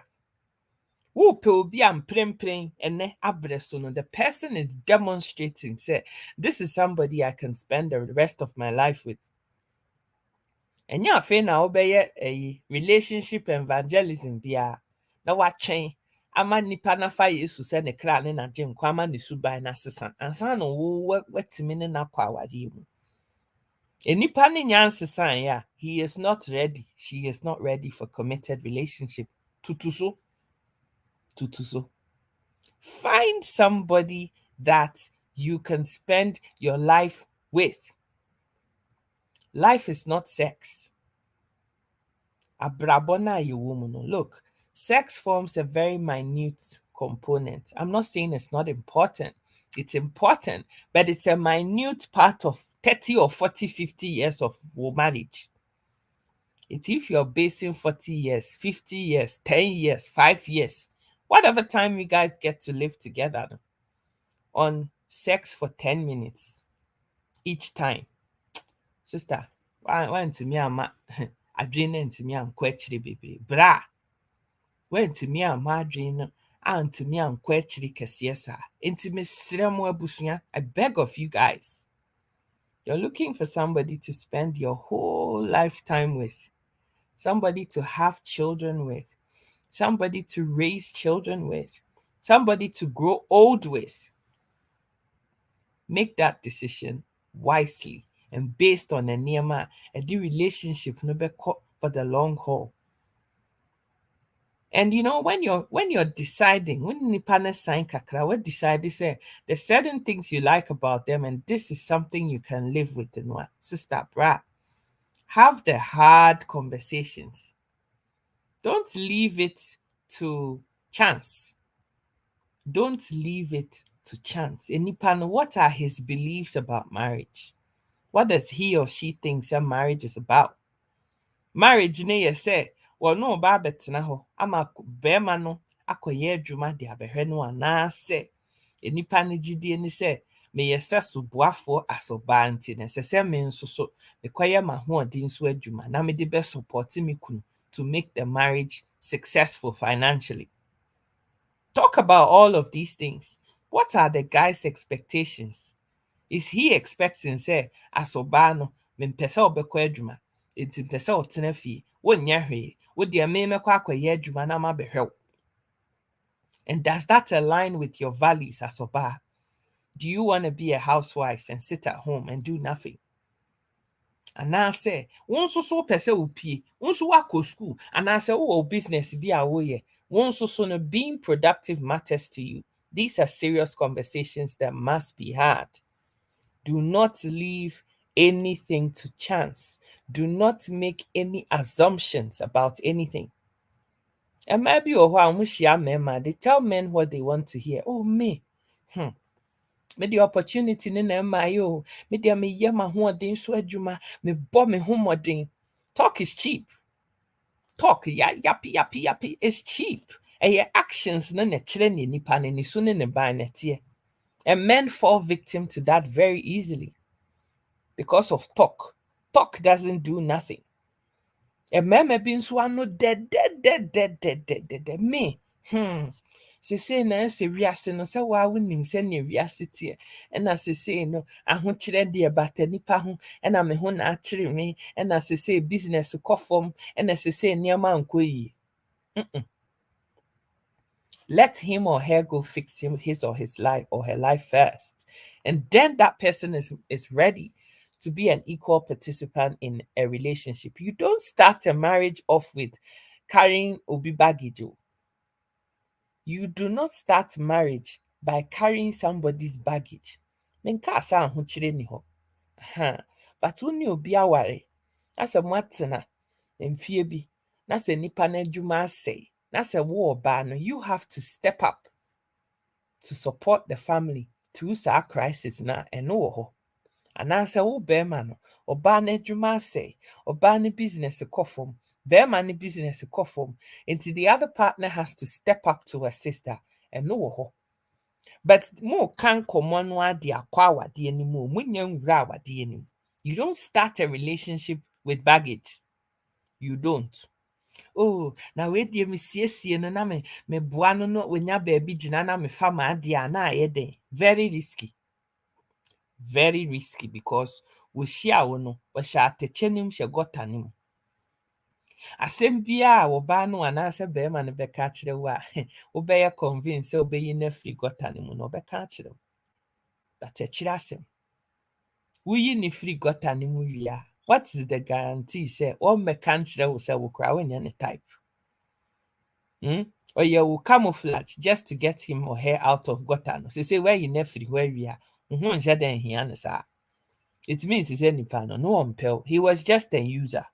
Who be am prem and ne abreso. The person is demonstrating, say, this is somebody I can spend the rest of my life with. And ya fe na obeye a relationship evangelism bia na watwen ama nipa na fa Yesu se ne kra ne na gye nkwa ama ne suban na sesa ansa no wo watimi ne na kwa awade mu. Enipa ne nyansesan ya, he is not ready, she is not ready for committed relationship. Tutuso, tutuso. Find somebody that you can spend your life with. Life is not sex. Abrabona you woman. Look, sex forms a very minute component. I'm not saying it's not important. It's important, but it's a minute part of 30 or 40, 50 years of marriage. It's if you're basing 40 years, 50 years, 10 years, 5 years, whatever time you guys get to live together on sex for 10 minutes each time. Sister, why to me ama adwene ntimi ankɔ akyire bebree. Bra, wantumi amma adwene no antumi ankɔ akyire kɛseɛ saa. Enti mesrɛ mo abusua, I beg of you guys. You're looking for somebody to spend your whole lifetime with, somebody to have children with, somebody to raise children with, somebody to grow old with. Make that decision wisely and based on the niyama and the relationship no be for the long haul. And you know, when you're deciding, when nipa na sign kakra, what decide say there's certain things you like about them, and this is something you can live with in one. Sister bra. Have the hard conversations. Don't leave it to chance. Don't leave it to chance. And nipa no, what are his beliefs about marriage? What does he or she think that marriage is about? Marriage ne ye say, well no ba betena ho ama bema no akoye adwuma de abehwe no anaase enipa ne gidie ni say me ye seso boafo asoba nti ne sese me nso so me koye ma ho odi nso adwuma na me de be support me kunu to make the marriage successful financially. Talk about all of these things. What are the guy's expectations? Is he expecting say asoba no me mpese obekọ adwuma enti mpese otena fie wonnya hwee wo de me mekọ akọye adwuma na ma behwe? And does that align with your values asoba? Do you want to be a housewife and sit at home and do nothing? Anaasɛ wo nso so pɛ sɛ wopie wo nso woakɔ school anaasɛ wowɔ business bi a woyɛ wo nso so no, being productive matters to you. These are serious conversations that must be had. Do not leave anything to chance. Do not make any assumptions about anything. And maybe they tell men what they want to hear. Oh, me. Me the opportunity in my yo. Me the me yama hoodin so adwuma. Me bo me homodin. Talk is cheap. Talk yappy. It's cheap. And your actions na chere ni nipa ni so ne ban netie. And men fall victim to that very easily because of talk. Talk doesn't do nothing. A meme bi nso ano dead. Me. Sese na se wiase no se wa wonim se ne wiase tie. Na sese no ahokyere de bata nipa ho na me ho na akyere me na sese business kofom na sese niama nkoyi. Let him or her go fix his or his life or her life first. And then that person is ready to be an equal participant in a relationship. You don't start a marriage off with carrying obi baggage. You do not start marriage by carrying somebody's baggage. Menka sa ho kire ni ho. But woni obi aware. Asa mwatena mfie bi. Na se nipa na adwuma asɛe. Na se wo oba no, you have to step up to support the family through sa crisis na eno wo ho. Anaasɛ wo bɛrima no, ɔbaa no adwuma asɛe, ɔbaa no business kɔ fam, bɛrima no business kɔ fam, nti the other partner has to step up to assist her, ɛno wɔ hɔ. But mo kan nkɔmmɔ no ade akɔ awadeɛ no mu, munya nwura awadeɛ no mu. You don't start a relationship with baggage. You don't. Oh, na we die me siesie no na me boa no no onya baabi gyina na me fa ma ade a na ayɛ den. Very risky. Very risky because we share wo no, we hyɛ atɛkyɛ nim hyɛ gɔta nim. Asɛm biara a wɔbaa no anaasɛ bɛrima no bɛka akyerɛ wo a wobɛyɛ convince sɛ wobɛyi no afiri gɔta no mu no ɔbɛka akyerɛ wo. But ɛkyerɛ asɛm. Woyi ne firi gɔta no mu wie a, what is the guarantee sɛ ɔmmɛka nkyerɛ wo sɛ wo koraa wonyɛ ne type? Or you will camouflage just to get him or her out of gutter. No. So say where you nefri where we are. It means he's any panel, no one pill. He was just a user.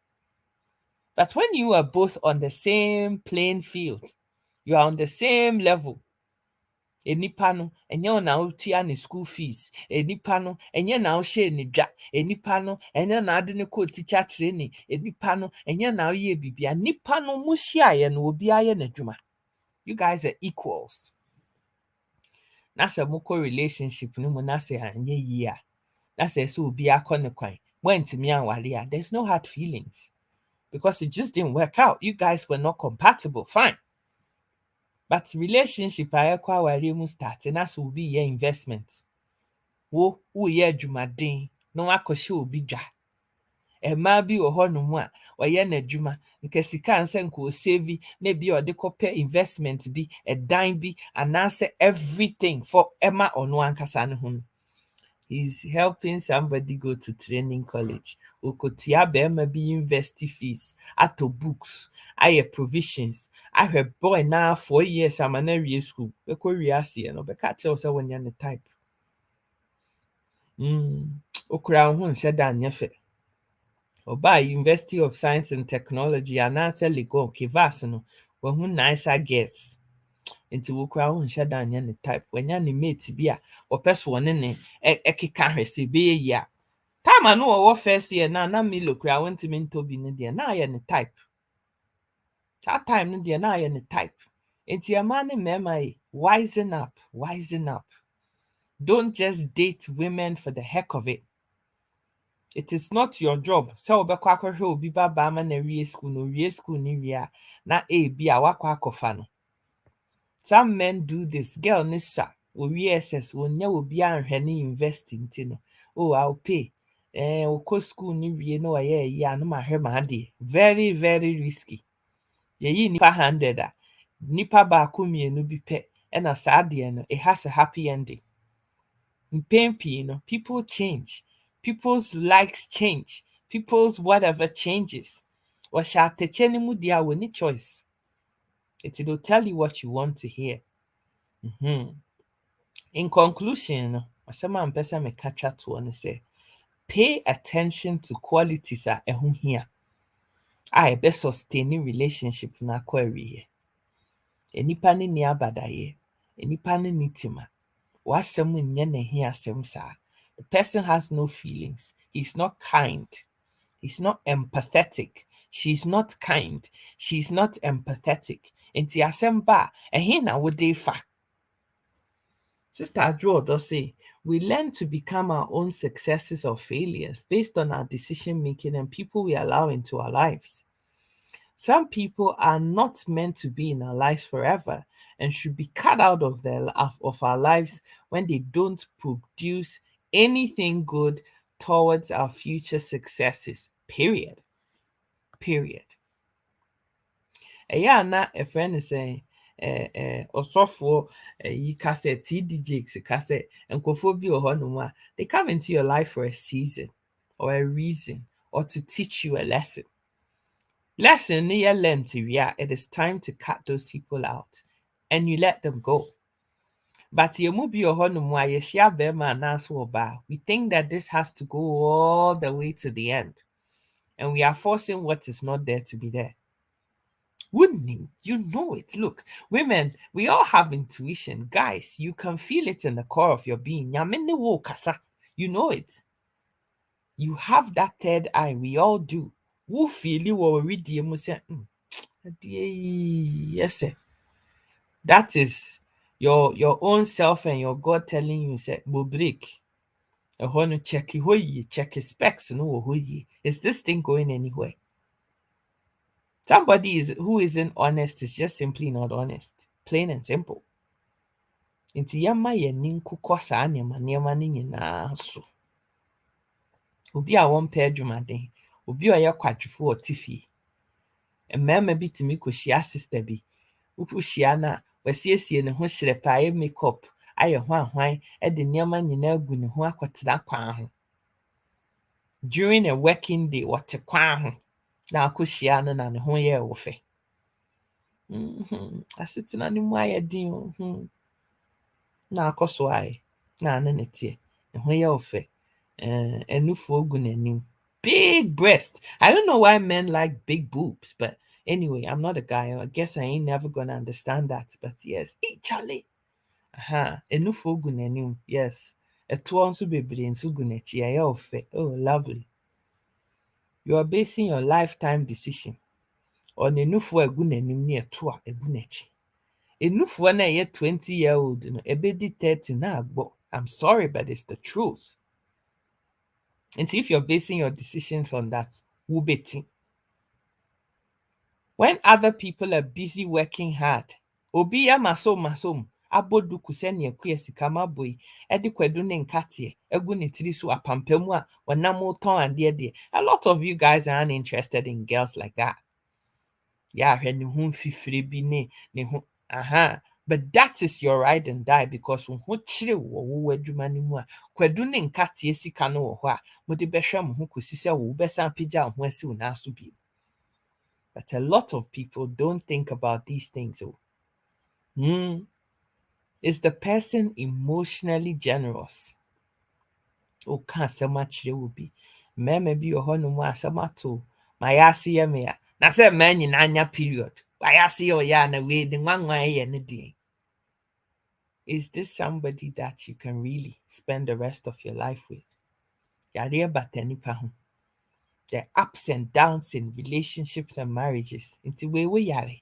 But when you are both on the same playing field, you are on the same level. Enipa no enye na otua ne school fees. Enipa no enye na ohye ne dwa. Enipa no enye na ade ne ko teacher training. Enipa no enye na oye bibia. Nipa no muhia ye no obi aye n'adwuma. You guys are equals. That's a moko relationship no mu na say anye yi a. Na say so obi akọ ne kwan. Wentimi anware a. There's no hard feelings. Because it just didn't work out. You guys were not compatible. Fine. But relationship a ekwa aware mu start na so obi ye investment. Wo ye adwumaden na wakɔhye obi dwa. Ɛmaa bi wɔ hɔ no mu a ɔyɛ n'adwuma nka sika ansɛ nka ɔsave na bi ɔde kɔpɛ investment bi ɛdan bi anaasɛ everything for ɛma ɔno ankasa ne ho no. He's helping somebody go to training college. Okotua bɛrima bi university fees, atɔ books, ayɛ provisions, ahwɛ boy na 4 years ama na wie school. Bɛkɔ wie aseɛ no bɛka kyerɛ wo sɛ wɔnyɛ ne type. Okura wo ho nhyɛ da nyɛ fɛ. Oba University of Science and Technology anaasɛ Legon Kivas no wahu nicer girls. Nti wokura wo nhyɛ da nyɛ ne type. Wanya ne mate bi a ɔpɛ so ɔne ne ɛkeka hwɛ sɛ ɛbɛyɛ yi a. Time a no ɔwɔ first year na Milo kura wo ntimi ntɔ bi no deɛ na ayɛ ne type. That time no deɛ na ayɛ ne type. Nti ɛma ne mmarima yi, wisen up, wisen up. Don't just date women for the heck of it. It is not your job. So obekwa akɔhwɛ obi baba ma na wie school no ni wie a na bi a wakɔ akɔfa no. Some men do this. Girl ni sa owie SS wonya obi anhwɛ ne university nti no. Oh, I'll pay. Okɔ school ni wie no ɔyɛ yi a no ma hwɛ ma ade. Very very risky. Yeyi nipa 100 a nipa baako mienu bi pɛ ɛna saa deɛ no it has a happy ending. Mpɛn pii no people change. People's likes change. People's whatever changes. Wɔhyɛ atɛkyɛ no mu deɛ a wɔnni choice. It will tell you what you want to hear. In conclusion, no, asɛm a mpɛ sɛ meka twa toɔ ne sɛ, pay attention to qualities a ɛho hia a ɛbɛ sustain relationship no akɔ awieɛ. Enipa ne ni abadaeɛ. Enipa ne ni tima. Wasɛm nyɛ ne he asɛm saa. The person has no feelings. He's not kind. He's not empathetic. She's not kind. She's not empathetic. Enti asɛm ba ɛhe na wode fa. Sister Adro does say, we learn to become our own successes or failures based on our decision making and people we allow into our lives. Some people are not meant to be in our lives forever and should be cut out of our lives when they don't produce anything good towards our future successes. Period. Ɛyɛ na a friend is saying ɔsɔfoɔ yi ka sɛ TD Jakes ka sɛ nkurɔfoɔ bi wɔ hɔnom a they come into your life for a season or a reason or to teach you a lesson. Lesson near learn to it is time to cut those people out and you let them go. But you mu bi wɔ hɔnom a yɛhyia bɛrima anaasɛ ɔbaa, we think that this has to go all the way to the end and we are forcing what is not there to be there. Wouldn't you? You know it. Look, women, we all have intuition. Guys, you can feel it in the core of your being. You know it. You have that third eye. We all do. Who feel you or read the say, yes, sir. That is your own self and your God telling you, say, "Will break." A honor check check his specs. No, is this thing going anywhere? Somebody who isn't honest is just simply not honest. Plain and simple. Nti yɛma yɛni nkokɔ saa nneɛma no nyinaa so. Obi a wɔmpɛ adwumaden, obi a ɔyɛ kwadwefo wɔ te fie. Mmarima bi tumi kɔhyia sister bi. Wohyia no a, wasiesie ne ho hyerɛpɛ, ayɛ makeup, ayɛ hwanhwan, de nneɛma nyinaa agu ne ho akɔtena kwan ho. During a working day, wɔte kwan ho na akɔhyia no na ne ho yɛɛ wo fɛ. Asetena no mu ayɛ den o. Na akɔ so ayɛ na ano ne teɛ. Ne ho yɛ wo fɛ. Ɛnufoɔ gu n'anim. Big breast. I don't know why men like big boobs, but anyway, I'm not a guy. I guess I ain't never gonna understand that. But yes, Charlie. Ɛnufoɔ gu n'anim. Yes. Ɛtoɔ nso bebree nso gu n'akyi. Ɛyɛ wo fɛ. Oh, lovely. You are basing your lifetime decision on ɛnufoɔ a ɛgu n'anim ne ɛto a ɛgu n'akyi. Ɛnufoɔ na ɛyɛ 20-year-old no, ɛbɛdi 30 na agbɔ. I'm sorry, but it's the truth. And if you're basing your decisions on that, wubeti. When other people are busy working hard, obi ya masom, aboduku sene kuye sikama boy, edi kwedu ne nkatie, egu ne tiri so apampemu a wanam ton ade. A lot of you guys aren't interested in girls like that. Yeah, ne ho fifire bi ne ho but that is your ride and die because wo ho kyere wo adwuma no mu a kwadu ne nkatie sika no wo ho a mo de behwe mo ho kosi se wo besan pagya ho asi wo na so bi. But a lot of people don't think about these things. Is the person emotionally generous? Can't say much there will be. Maybe your honor more samato. My assy me. Na say man in anya period. Why I see ya na way the one way any day. Is this somebody that you can really spend the rest of your life with? Yare batenipa ho. The ups and downs in relationships and marriages. Into we yare.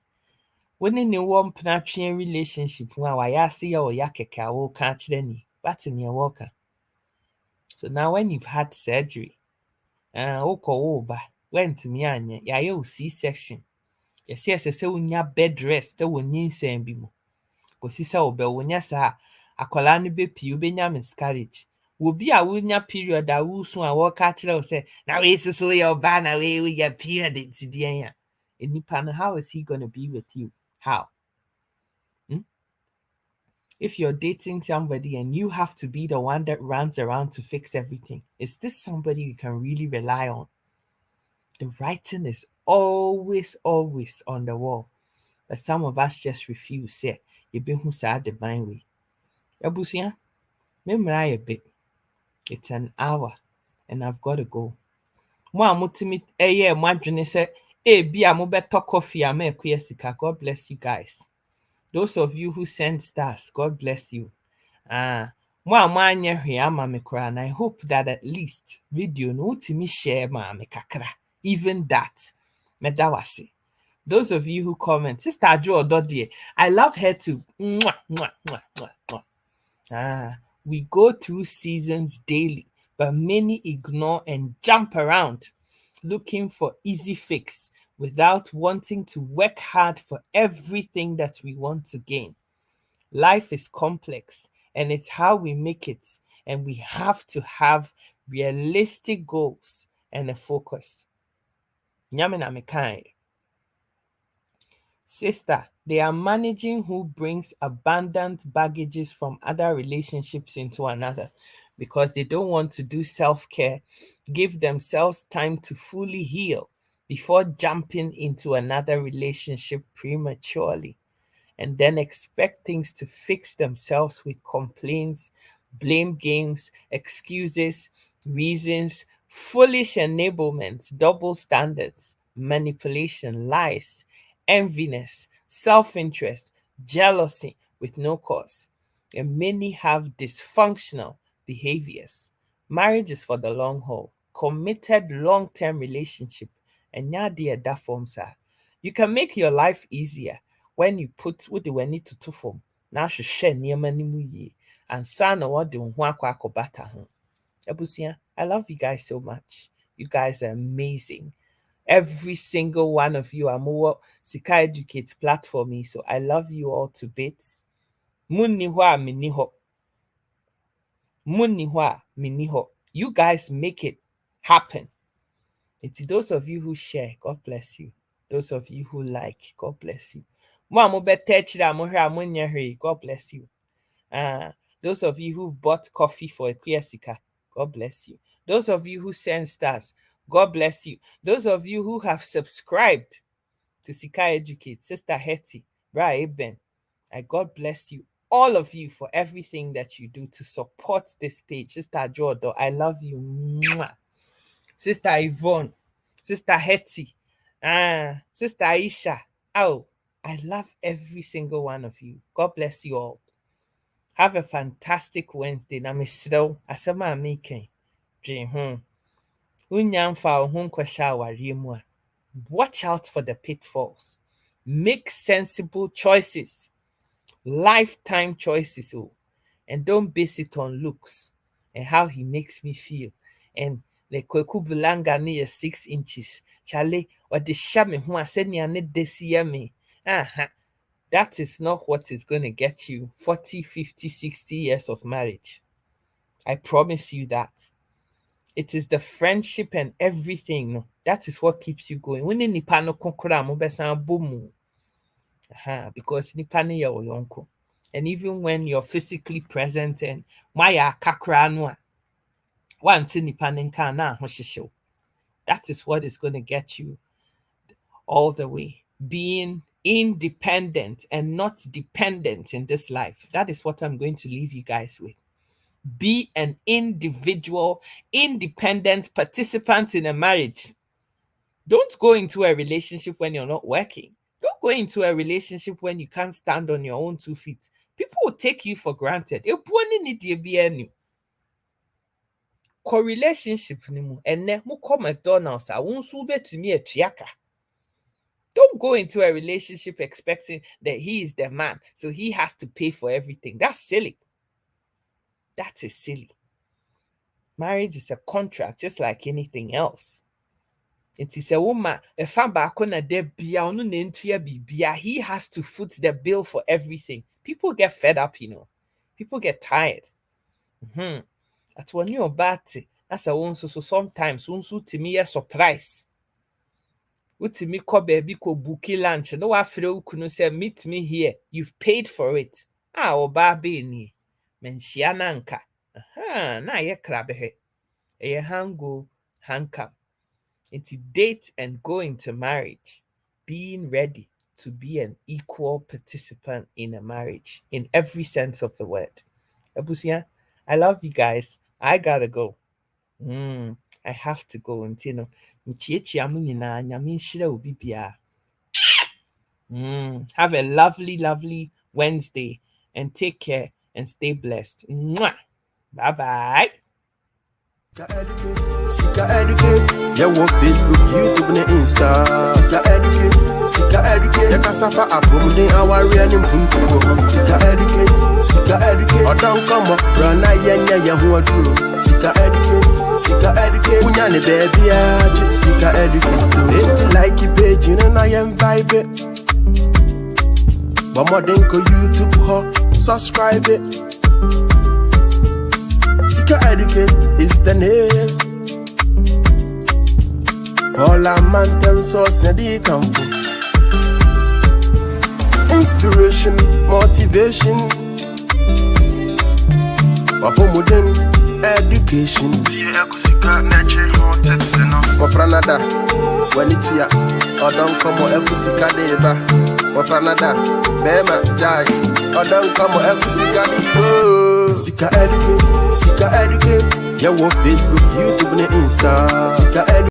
When in one penatran relationship, why I see ya or yakeka will catch any. That's in your walker. So now when you've had surgery, over, went to me anya, ya C-section. Yes, say unya bed rest, when you say bimo. Kosisa obe wonya saa akwala no bepi obenya miscarriage wo bi a wonya period a wusu a wo ka kire wo se na we so ye oba na we ya period tidien ya enipa no, how is he going to be with you? How? If you're dating somebody and you have to be the one that runs around to fix everything, is this somebody you can really rely on? The writing is always on the wall, but some of us just refuse. Say yɛbɛhu saa de ban wei. Abusua, memra a bit. It's an hour and I've got to go. Mo a motimi mo adwene sɛ bi a mobɛtɔ coffee a ma ɛkɔyɛ sika. God bless you guys. Those of you who send stars, God bless you. Mo a moanyɛ hwee ama me koraa, and I hope that at least video no wotimi share ma me kakra. Even that, meda wase. Those of you who comment, Sister Adjo Ododie, I love her too. Mwah, mwah, mwah, mwah, mwah. We go through seasons daily, but many ignore and jump around looking for easy fix without wanting to work hard for everything that we want to gain. Life is complex and it's how we make it, and we have to have realistic goals and a focus. Nyame na mekai. Sister, they are managing who brings abundant baggages from other relationships into another because they don't want to do self-care, give themselves time to fully heal before jumping into another relationship prematurely, and then expect things to fix themselves with complaints, blame games, excuses, reasons, foolish enablements, double standards, manipulation, lies, enviness, self-interest, jealousy with no cause. And many have dysfunctional behaviors. Marriage is for the long haul, committed long-term relationship, and yadi that forms are. You can make your life easier when you put what they were need to form. Now she share near many and son or what the akobata. Ebusia, I love you guys so much. You guys are amazing. Every single one of you. I'm over Sika Educate platform. So I love you all to bits. Munihwa miniho. Munihwa miniho. You guys make it happen. And to those of you who share, God bless you. Those of you who like, God bless you. God bless you. Those of you who bought coffee for Equiasica, God bless you. Those of you who send stars, God bless you. Those of you who have subscribed to Sika Educate, Sister Hetty, Bra Eben, God bless you. All of you for everything that you do to support this page. Sister Jodo, I love you. Mwah. Sister Yvonne, Sister Hetty, Sister Aisha. Oh, I love every single one of you. God bless you all. Have a fantastic Wednesday. Na misro asema making. Watch out for the pitfalls. Make sensible choices. Lifetime choices. And don't base it on looks and how he makes me feel. And the kweku bulanga near 6 inches. Chale, or the shame who I said near me. That is not what is going to get you 40, 50, 60 years of marriage. I promise you that. It is the friendship and everything. No, that is what keeps you going. When nipa no konkora mo besa bomu. Because nipa ne ya oyonko. And even when you're physically present and maya kakra no wanti nipa ne nka na ahoshisho. That is what is going to get you all the way. Being independent and not dependent in this life. That is what I'm going to leave you guys with. Be an individual, independent participant in a marriage. Don't go into a relationship when you're not working. Don't go into a relationship when you can't stand on your own 2 feet. People will take you for granted. Co-relationship ene mu call McDonald's won't betimi atuaka. Don't go into a relationship expecting that he is the man, so he has to pay for everything. That's silly. That is silly. Marriage is a contract, just like anything else. It is a woman. He has to foot the bill for everything. People get fed up, People get tired. That's when you're bad. That's a one so sometimes to me a surprise. Utimi ko baby ko bookie lunch. No afre kunu say meet me here. You've paid for it. Oba be ni. Menshiana nka. Na ye krabe he. Eye hango hankam. Into date and go into marriage. Being ready to be an equal participant in a marriage in every sense of the word. Abusia, I love you guys. I gotta go. I have to go and have a lovely, lovely Wednesday and take care and stay blessed. Mwah. Bye-bye. Sika Educate, yeah, what Facebook, YouTube, and Insta. Sika Educate, yeah, Casafa, Abum, our real impunto. Sika Educate, or don't come up, Rana, yeah, who are true. Sika Educate, Unyane, baby, Sika Educate. Ain't like you page, I am vibe. But more than YouTube, subscribe it. Sika Educate is the name. All our man source and the come from. Inspiration, motivation, modern education. For Franada, when it's here, or don't come or Ekusika deba. For Franada, Bema Jai, or don't come or Ekusika deba. Sika Educate, yeah, what Facebook, YouTube, and Insta.